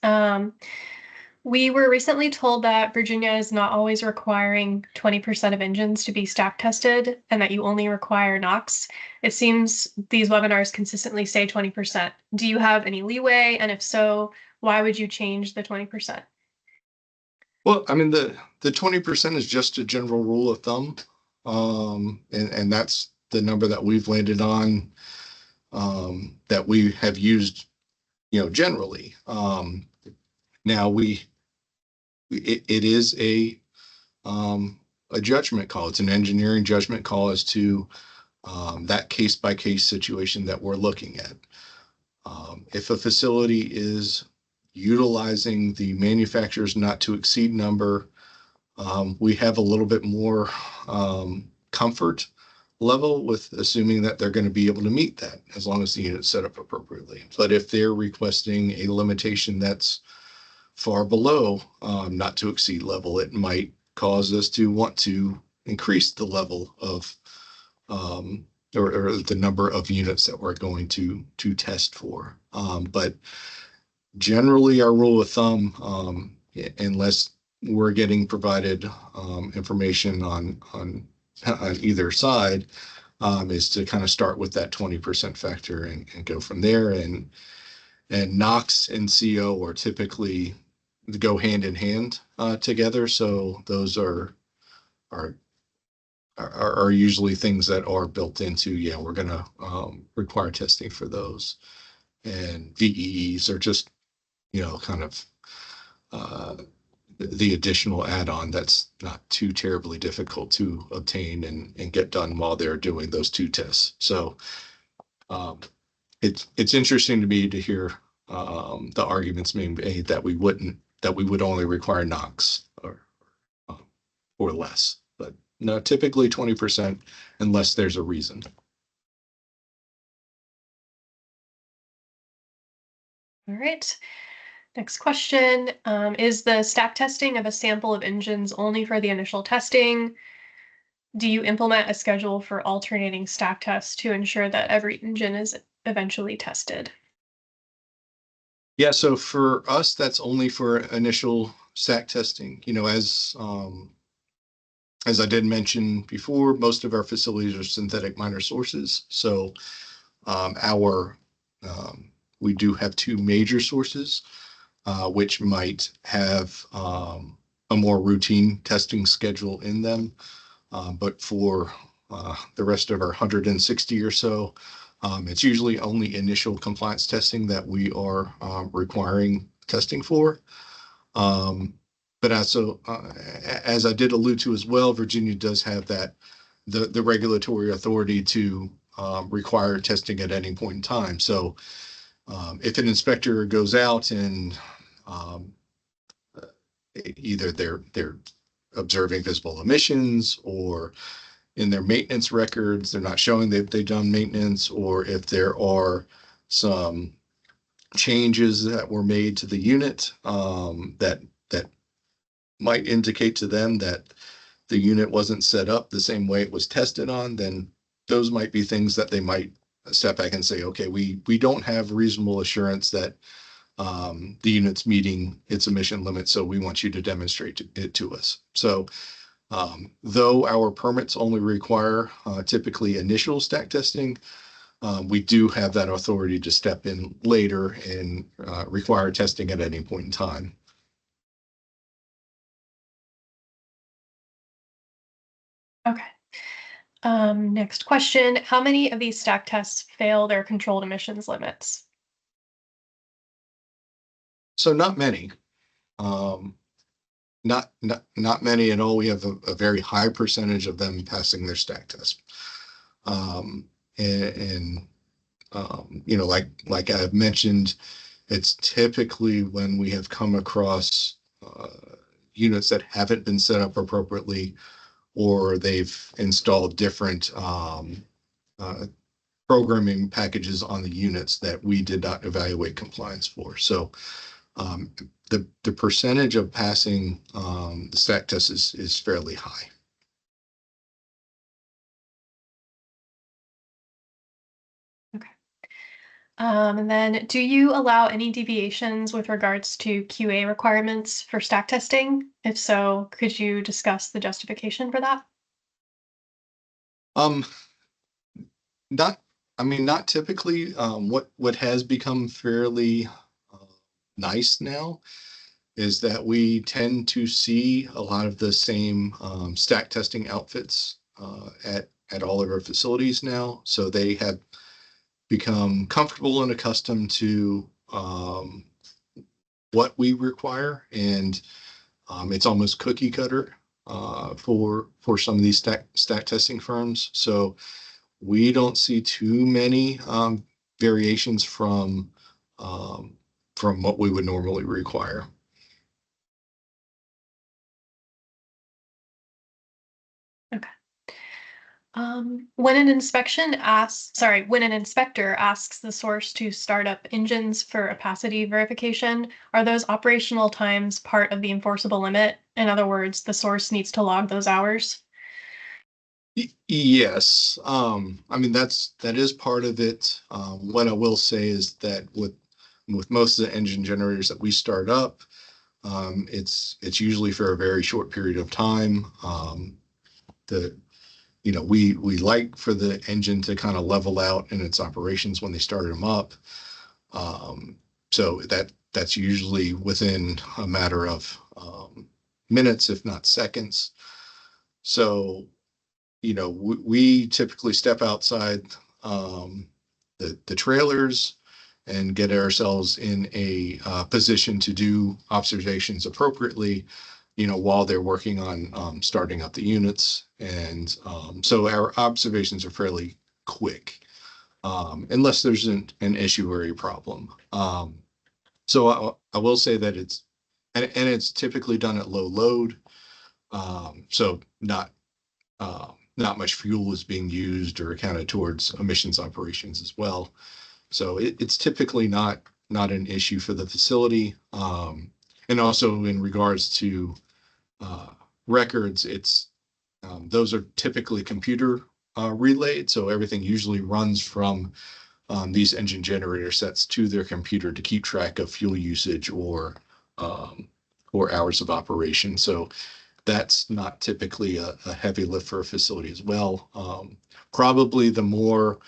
We were recently told that Virginia is not always requiring 20% of engines to be stack tested and that you only require NOx. It seems these webinars consistently say 20%. Do you have any leeway? And if so, why would you change the 20%? Well, I mean, the 20% is just a general rule of thumb. And that's the number that we've landed on, that we have used, generally. Now it is a judgment call. It's an engineering judgment call as to that case by case situation that we're looking at. If a facility is utilizing the manufacturer's not to exceed number, we have a little bit more comfort level with assuming that they're going to be able to meet that as long as the unit's set up appropriately. But if they're requesting a limitation that's far below not to exceed level, it might cause us to want to increase the level of or the number of units that we're going to test for. But generally our rule of thumb, unless we're getting provided information on either side, is to kind of start with that 20% factor and go from there. And NOx and CO are typically go hand in hand together. So those are usually things that are built into, we're going to require testing for those. And VEEs are just, kind of the additional add-on that's not too terribly difficult to obtain and get done while they're doing those two tests. So it's interesting to me to hear the arguments being made that we would only require NOx or less, but no, typically 20% unless there's a reason. All right. Next question. Is the stack testing of a sample of engines only for the initial testing? Do you implement a schedule for alternating stack tests to ensure that every engine is eventually tested? Yeah, so for us, that's only for initial stack testing. As I did mention before, most of our facilities are synthetic minor sources. So we do have two major sources, which might have a more routine testing schedule in them. But for the rest of our 160 or so, it's usually only initial compliance testing that we are requiring testing for. But also, as I did allude to as well, Virginia does have the regulatory authority to require testing at any point in time. So if an inspector goes out and either they're observing visible emissions, or in their maintenance records they're not showing that they've done maintenance, or if there are some changes that were made to the unit that might indicate to them that the unit wasn't set up the same way it was tested on, then those might be things that they might step back and say, okay, we don't have reasonable assurance that the unit's meeting its emission limit, so we want you to demonstrate it to us. So though our permits only require typically initial stack testing, we do have that authority to step in later and require testing at any point in time. Okay. Next question. How many of these stack tests fail their controlled emissions limits? So not many. Not many at all. We have a very high percentage of them passing their stack test. You know, like I've mentioned, it's typically when we have come across units that haven't been set up appropriately, or they've installed different programming packages on the units that we did not evaluate compliance for. So the percentage of passing the stack test is fairly high. And then do you allow any deviations with regards to QA requirements for stack testing? If so, could you discuss the justification for that? Not typically. What has become fairly nice now is that we tend to see a lot of the same stack testing outfits at all of our facilities now. So they have become comfortable and accustomed to what we require, and it's almost cookie cutter for some of these stack testing firms. So we don't see too many variations from what we would normally require. Okay. When an inspector asks the source to start up engines for opacity verification, are those operational times part of the enforceable limit? In other words, the source needs to log those hours? Yes, that is part of it. What I will say is that with most of the engine generators that we start up, it's usually for a very short period of time. We like for the engine to kind of level out in its operations when they started them up. So that's usually within a matter of minutes, if not seconds. So, we typically step outside the trailers and get ourselves in a position to do observations appropriately, while they're working on starting up the units. And so our observations are fairly quick, unless there's an issue or a problem. So I will say that it's typically done at low load. So not much fuel is being used or accounted towards emissions operations as well. So it's typically not an issue for the facility. And also in regards to records, those are typically computer relayed. So everything usually runs from these engine generator sets to their computer to keep track of fuel usage or hours of operation. So that's not typically a heavy lift for a facility as well. Probably the more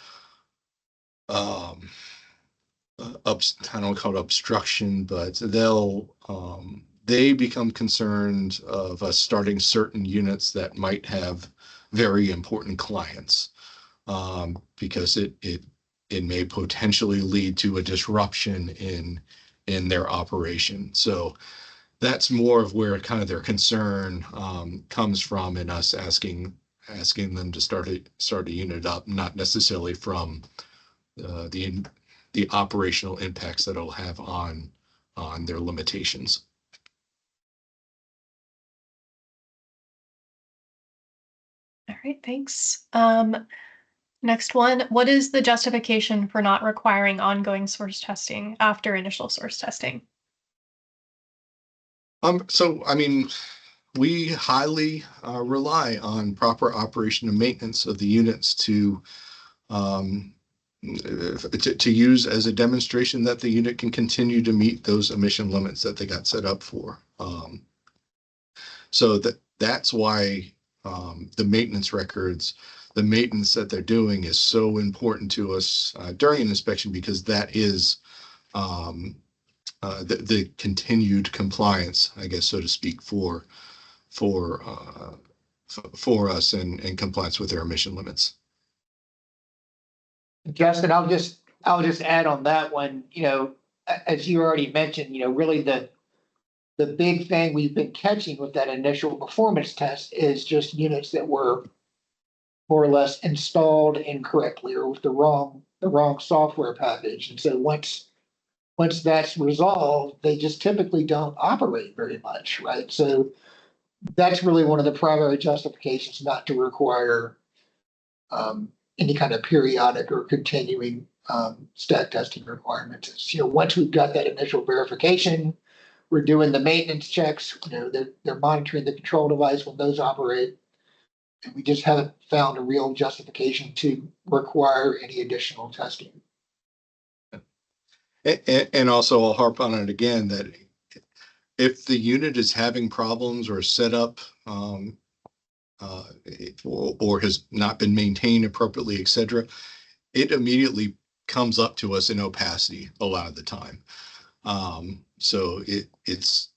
I don't call it obstruction, but they become concerned of us starting certain units that might have very important clients, because it may potentially lead to a disruption in their operation. So that's more of where kind of their concern comes from, in us asking them to start a unit up, not necessarily from the operational impacts that it'll have on their limitations. All right, thanks. Next one, what is the justification for not requiring ongoing source testing after initial source testing? So we highly rely on proper operation and maintenance of the units to use as a demonstration that the unit can continue to meet those emission limits that they got set up for. So that's why the maintenance records, the maintenance that they're doing is so important to us during an inspection, because that is the continued compliance, I guess, so to speak, for us in compliance with their emission limits. Justin, I'll just add on that one, as you already mentioned, really the big thing we've been catching with that initial performance test is just units that were more or less installed incorrectly or with the wrong software package. And so once that's resolved, they just typically don't operate very much, right? So that's really one of the primary justifications not to require any kind of periodic or continuing stat testing requirements. It's, once we've got that initial verification, we're doing the maintenance checks, they're monitoring the control device when those operate. And we just haven't found a real justification to require any additional testing. And also I'll harp on it again that if the unit is having problems or set up or has not been maintained appropriately, etc., it immediately comes up to us in opacity a lot of the time. So it's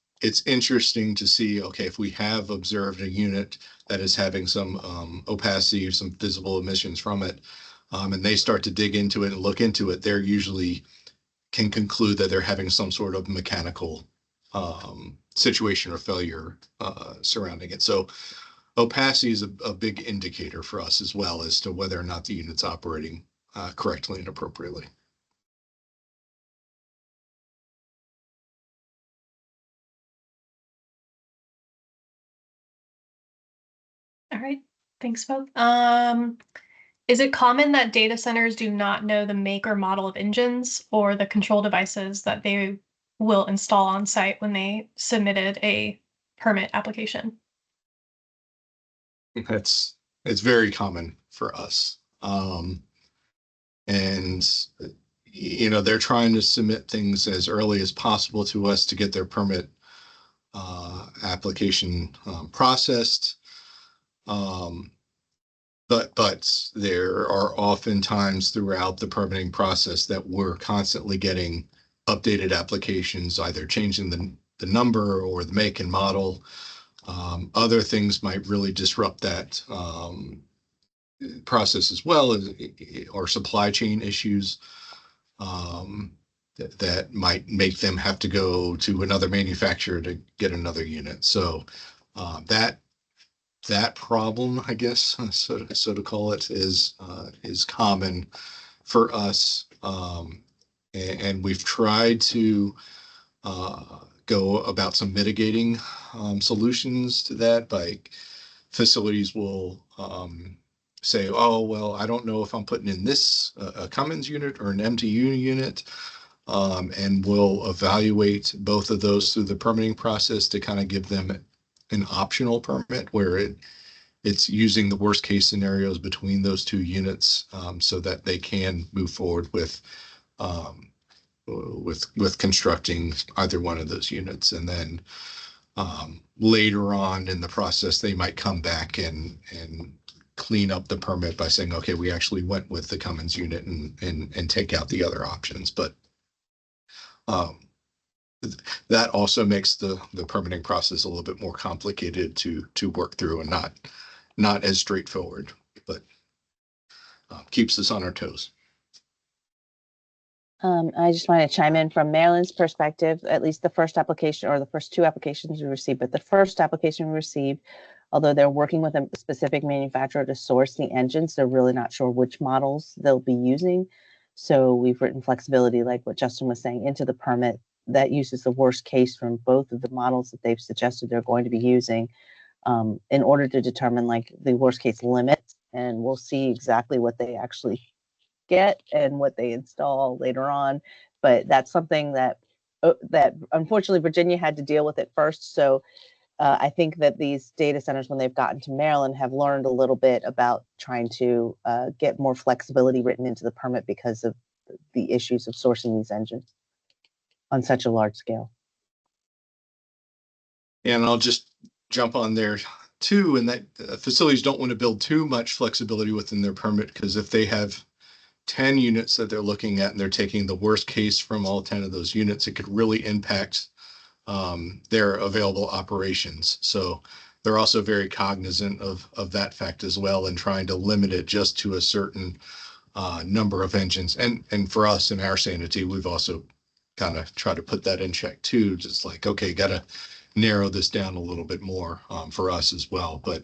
interesting to see, okay, if we have observed a unit that is having some opacity or some visible emissions from it, and they start to dig into it and look into it, they're usually can conclude that they're having some sort of mechanical situation or failure surrounding it. So opacity is a big indicator for us as well as to whether or not the unit's operating correctly and appropriately. All right, thanks both. Is it common that data centers do not know the make or model of engines or the control devices that they will install on site when they submitted a permit application? It's very common for us. And they're trying to submit things as early as possible to us to get their permit application processed. But there are often times throughout the permitting process that we're constantly getting updated applications, either changing the number or the make and model. Other things might really disrupt that process as well, or supply chain issues that might make them have to go to another manufacturer to get another unit. So that problem, I guess, so to call it, is common for us, and we've tried to go about some mitigating solutions to that. By facilities will say, oh, well, I don't know if I'm putting in this a Cummins unit or an MTU unit, and we'll evaluate both of those through the permitting process to kind of give them an optional permit where it's using the worst case scenarios between those two units, so that they can move forward with constructing either one of those units. And then later on in the process, they might come back and clean up the permit by saying, okay, we actually went with the Cummins unit and take out the other options. But that also makes the permitting process a little bit more complicated to work through, and not as straightforward, but keeps us on our toes. I just want to chime in from Maryland's perspective. At least the first application, or the first two applications we received, but the first application we received, although they're working with a specific manufacturer to source the engines, they're really not sure which models they'll be using. So we've written flexibility, like what Justin was saying, into the permit that uses the worst case from both of the models that they've suggested they're going to be using, in order to determine like the worst case limits. And we'll see exactly what they actually get and what they install later on. But that's something that unfortunately Virginia had to deal with it first. So I think that these data centers, when they've gotten to Maryland, have learned a little bit about trying to get more flexibility written into the permit because of the issues of sourcing these engines on such a large scale. And I'll just jump on there too, in that facilities don't want to build too much flexibility within their permit, because if they have 10 units that they're looking at and they're taking the worst case from all 10 of those units, it could really impact their available operations. So they're also very cognizant of that fact as well, and trying to limit it just to a certain number of engines. And for us in our sanity, we've also kind of tried to put that in check too. Just like, okay, got to narrow this down a little bit more for us as well. But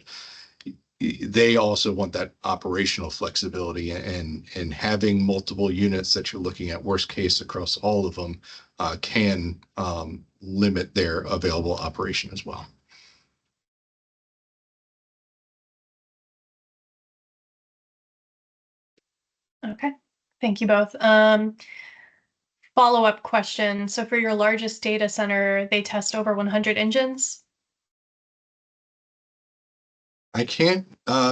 they also want that operational flexibility, and having multiple units that you're looking at worst case across all of them can limit their available operation as well. Okay, thank you both. Follow-up question. So for your largest data center, they test over 100 engines? I can't,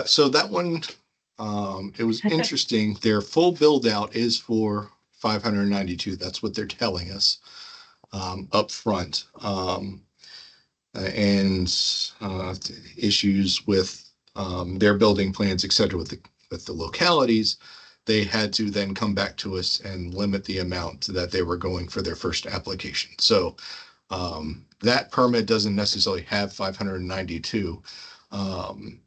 so that one, it was interesting. Their full build out is for 592. That's what they're telling us up front. And issues with their building plans, et cetera, with the localities, they had to then come back to us and limit the amount that they were going for their first application. So that permit doesn't necessarily have 592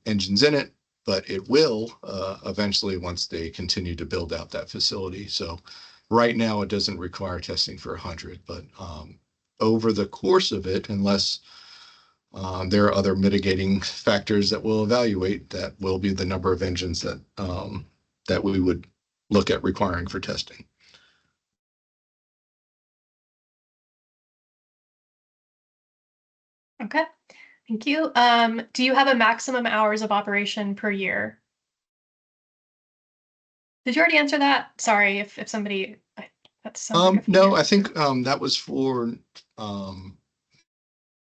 engines in it, but it will eventually once they continue to build out that facility. So right now it doesn't require testing for 100, but over the course of it, unless there are other mitigating factors that we'll evaluate, that will be the number of engines that that we would look at requiring for testing. Okay, thank you. Do you have a maximum hours of operation per year? Did you already answer that? Sorry if somebody, that sounds like a No, feature. I think that was for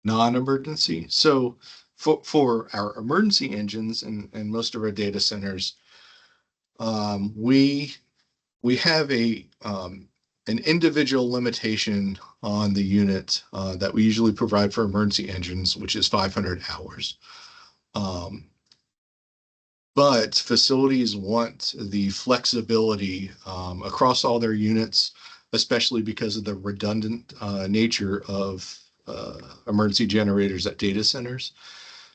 non-emergency. So for our emergency engines and most of our data centers, we have an individual limitation on the unit that we usually provide for emergency engines, which is 500 hours. But facilities want the flexibility across all their units, especially because of the redundant nature of emergency generators at data centers.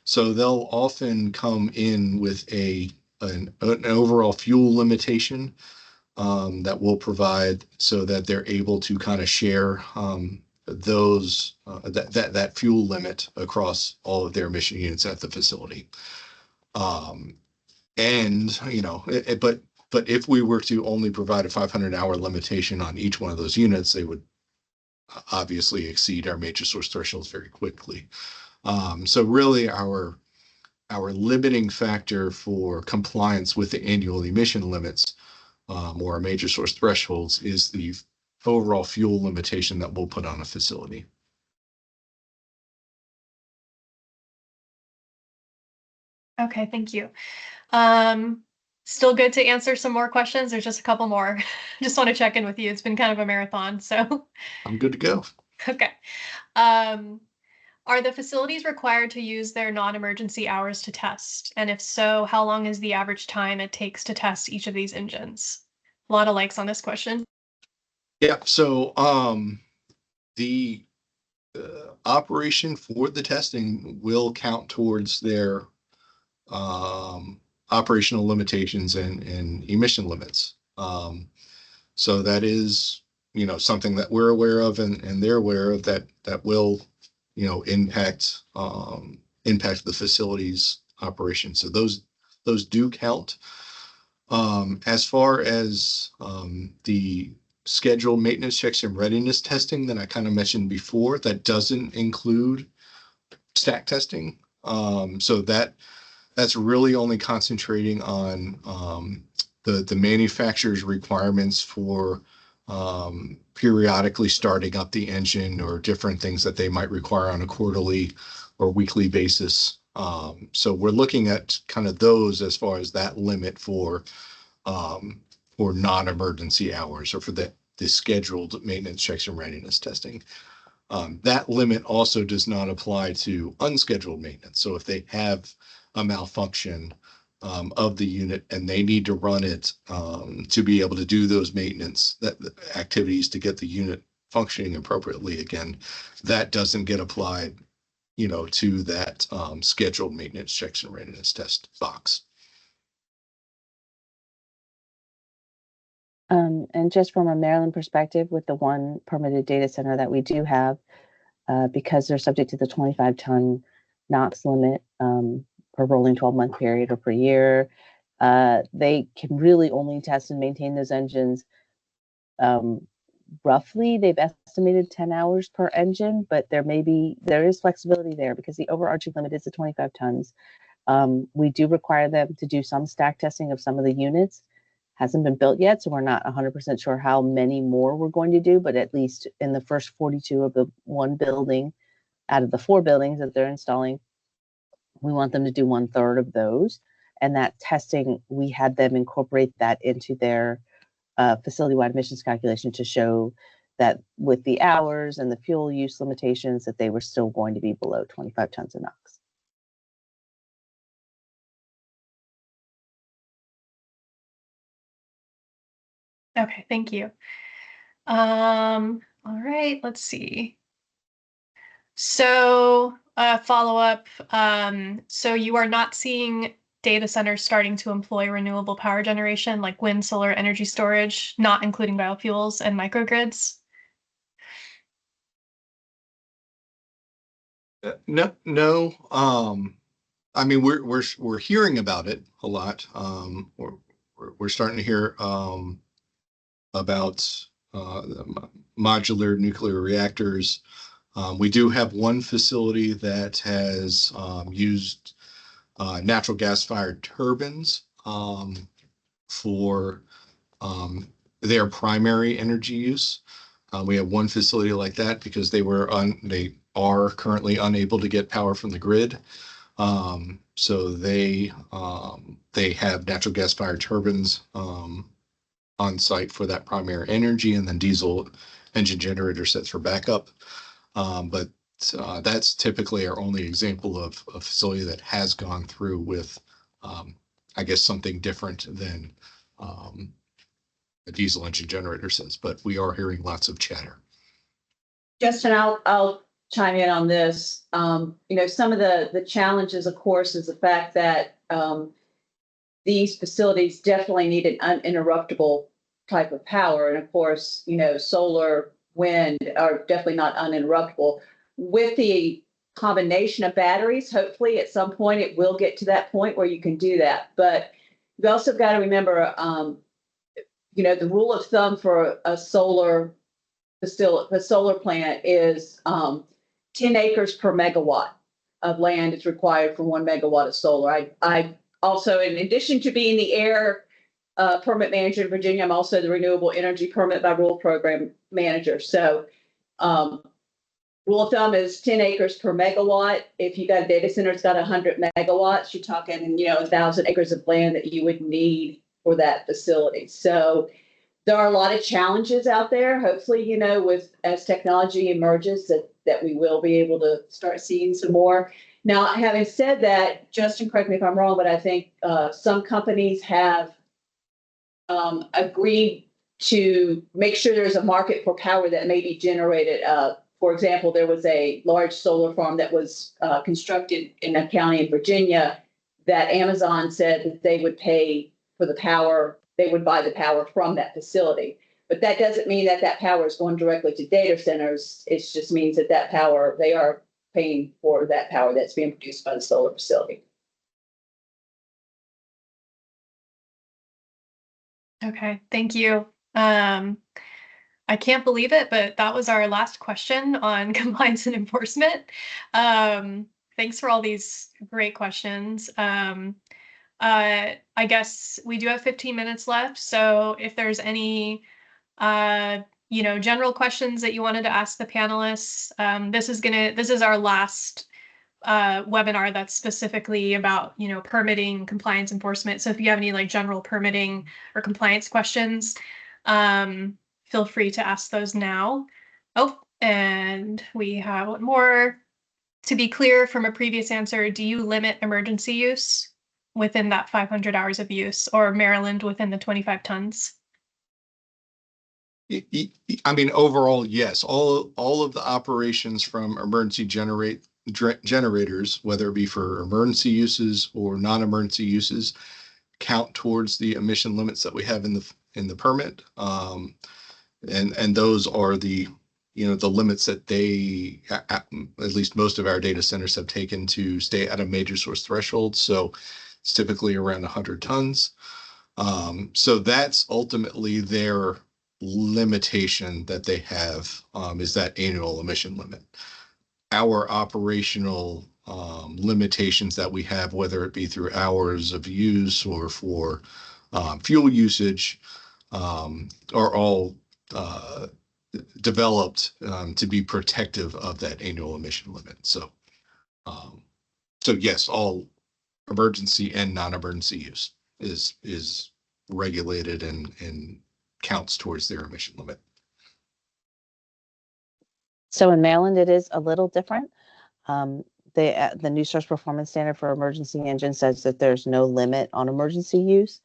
So they'll often come in with an overall fuel limitation that we'll provide, so that they're able to kind of share that fuel limit across all of their emission units at the facility. And but if we were to only provide a 500-hour limitation on each one of those units, they would obviously exceed our major source thresholds very quickly. So really our limiting factor for compliance with the annual emission limits or our major source thresholds is the overall fuel limitation that we'll put on a facility. Okay, thank you. Still good to answer some more questions. There's just a couple more. Just want to check in with you. It's been kind of a marathon, so. I'm good to go. Okay. Are the facilities required to use their non-emergency hours to test? And if so, how long is the average time it takes to test each of these engines? A lot of likes on this question. Yeah, so the operation for the testing will count towards their operational limitations and emission limits. So that is, something that we're aware of and they're aware of, that will, impact the facility's operation. So those do count. As far as the scheduled maintenance checks and readiness testing that I kind of mentioned before, that doesn't include stack testing. So that's really only concentrating on the manufacturer's requirements for periodically starting up the engine, or different things that they might require on a quarterly or weekly basis. So we're looking at kind of those as far as that limit for non-emergency hours or for the scheduled maintenance checks and readiness testing. That limit also does not apply to unscheduled maintenance. So if they have a malfunction of the unit and they need to run it to be able to do those maintenance activities to get the unit functioning appropriately again, that doesn't get applied, to that scheduled maintenance checks and readiness test box. And just from a Maryland perspective, with the one permitted data center that we do have, because they're subject to the 25-ton NOx limit per rolling 12-month period or per year, they can really only test and maintain those engines. Roughly, they've estimated 10 hours per engine, but there is flexibility there because the overarching limit is the 25 tons. We do require them to do some stack testing of some of the units. Hasn't been built yet, so we're not 100% sure how many more we're going to do, but at least in the first 42 of the one building out of the 4 buildings that they're installing, we want them to do 1/3 of those. And that testing, we had them incorporate that into their facility-wide emissions calculation to show that with the hours and the fuel use limitations that they were still going to be below 25 tons of NOx. Okay, thank you. All right, let's see. So, follow up. So you are not seeing data centers starting to employ renewable power generation like wind, solar energy storage, not including biofuels and microgrids? No. I mean, we're hearing about it a lot. We're starting to hear about the modular nuclear reactors. We do have one facility that has used natural gas-fired turbines for their primary energy use. We have one facility like that because they are currently unable to get power from the grid. So they have natural gas-fired turbines on site for that primary energy, and then diesel engine generator sets for backup. But that's typically our only example of a facility that has gone through with, I guess, something different than a diesel engine generator sets. But we are hearing lots of chatter. Justin, I'll chime in on this. Some of the challenges, of course, is the fact that these facilities definitely need an uninterruptible type of power. And of course, solar, wind are definitely not uninterruptible. With the combination of batteries, hopefully at some point it will get to that point where you can do that. But you've also got to remember, the rule of thumb for a solar plant is 10 acres per megawatt of land is required for 1 megawatt of solar. I also, in addition to being the air permit manager in Virginia, I'm also the renewable energy permit by rule program manager. So rule of thumb is 10 acres per megawatt. If you got a data center, it's got 100 megawatts. You're talking, 1,000 acres of land that you would need for that facility. So there are a lot of challenges out there. Hopefully, as technology emerges, that we will be able to start seeing some more. Now, having said that, Justin, correct me if I'm wrong, but I think some companies have agreed to make sure there's a market for power that may be generated. For example, there was a large solar farm that was constructed in a county in Virginia that Amazon said that they would pay for the power. They would buy the power from that facility. But that doesn't mean that power is going directly to data centers. It just means that power, they are paying for that power that's being produced by the solar facility. Okay, thank you. I can't believe it, but that was our last question on compliance and enforcement. Thanks for all these great questions. I guess we do have 15 minutes left. So if there's any, general questions that you wanted to ask the panelists, this is our last webinar that's specifically about, you know, permitting, compliance enforcement. So if you have any like general permitting or compliance questions, feel free to ask those now. Oh, and we have one more. To be clear from a previous answer, do you limit emergency use within that 500 hours of use, or Maryland within the 25 tons? I mean, overall, yes, all of the operations from emergency generators, whether it be for emergency uses or non-emergency uses, count towards the emission limits that we have in the permit. And those are the, you know, the limits that they, at least most of our data centers have taken to stay at a major source threshold. So it's typically around 100 tons. So that's ultimately their limitation that they have, is that annual emission limit. Our operational limitations that we have, whether it be through hours of use or for fuel usage, are all developed to be protective of that annual emission limit. So, so yes, all emergency and non-emergency use is regulated and counts towards their emission limit. So in Maryland, it is a little different. The new source performance standard for emergency engines says that there's no limit on emergency use.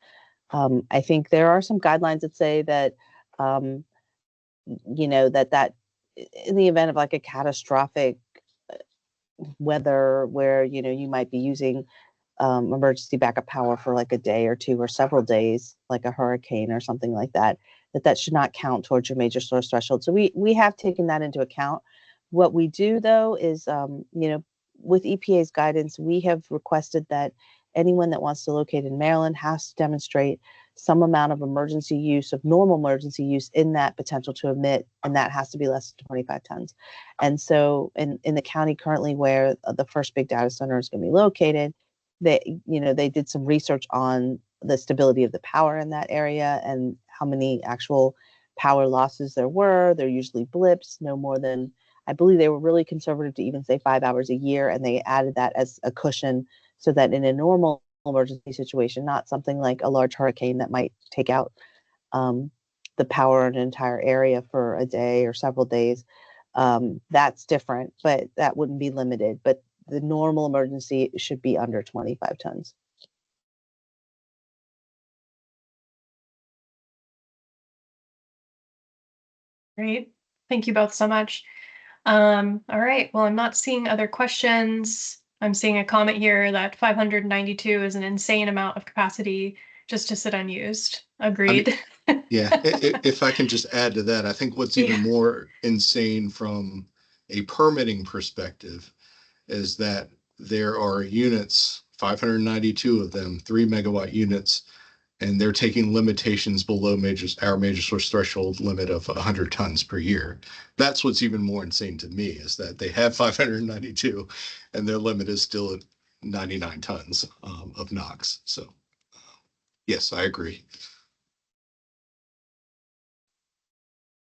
I think there are some guidelines that say that, you know, that in the event of like a catastrophic weather where, you know, you might be using emergency backup power for like a day or two or several days, like a hurricane or something like that, that should not count towards your major source threshold. So we have taken that into account. What we do though is, you know, with EPA's guidance, we have requested that anyone that wants to locate in Maryland has to demonstrate some amount of emergency use, of normal emergency use in that potential to emit, and that has to be less than 25 tons. And so in the county currently where the first big data center is going to be located, they did some research on the stability of the power in that area and how many actual power losses there were. They're usually blips, no more than, I believe they were really conservative to even say 5 hours a year, and they added that as a cushion so that in a normal emergency situation, not something like a large hurricane that might take out the power in an entire area for a day or several days, that's different, but that wouldn't be limited. But the normal emergency should be under 25 tons. Great. Thank you both so much. All right. Well, I'm not seeing other questions. I'm seeing a comment here that 592 is an insane amount of capacity just to sit unused. Agreed. Yeah, if I can just add to that, I think what's even more insane from a permitting perspective is that there are units, 592 of them, 3 megawatt units, and they're taking limitations below our major source threshold limit of 100 tons per year. That's what's even more insane to me, is that they have 592 and their limit is still at 99 tons of NOx. So yes, I agree.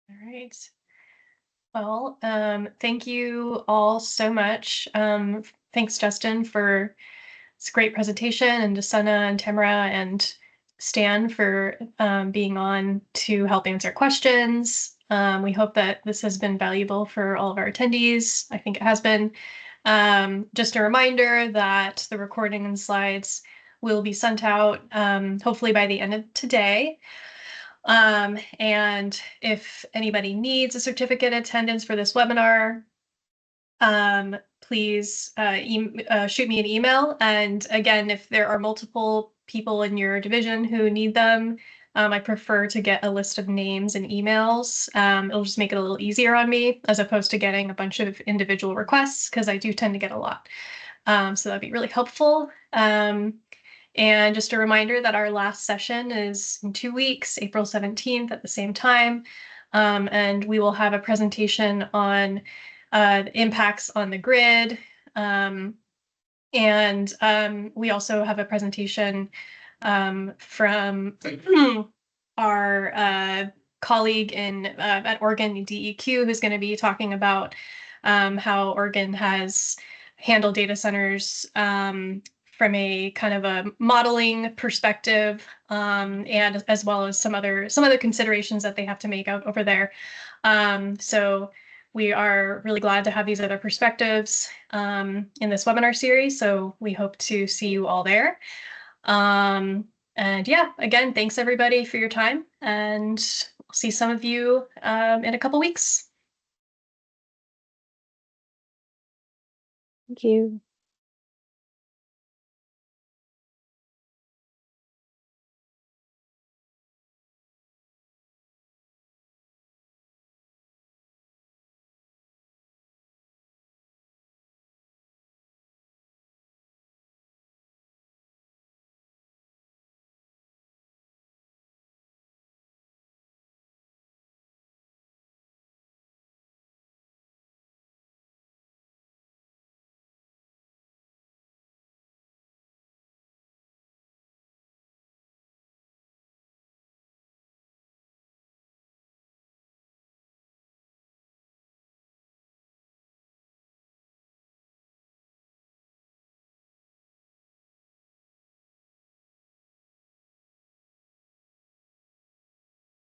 All right. Well, thank you all so much. Thanks, Justin, for this great presentation, and to Sana and Tamara and Stan for being on to help answer questions. We hope that this has been valuable for all of our attendees. I think it has been. Just a reminder that the recording and slides will be sent out hopefully by the end of today. And if anybody needs a certificate attendance for this webinar, please shoot me an email. And again, if there are multiple people in your division who need them, I prefer to get a list of names and emails. It'll just make it a little easier on me as opposed to getting a bunch of individual requests, because I do tend to get a lot. So that'd be really helpful. And just a reminder that our last session is in 2 weeks, April 17th at the same time. And we will have a presentation on the impacts on the grid. And we also have a presentation from our colleague at Oregon DEQ, who's going to be talking about how Oregon has handle data centers from a kind of a modeling perspective, and as well as some other considerations that they have to make out over there. So we are really glad to have these other perspectives in this webinar series. So we hope to see you all there. And yeah, again, thanks everybody for your time, and we'll see some of you in a couple weeks. Thank you.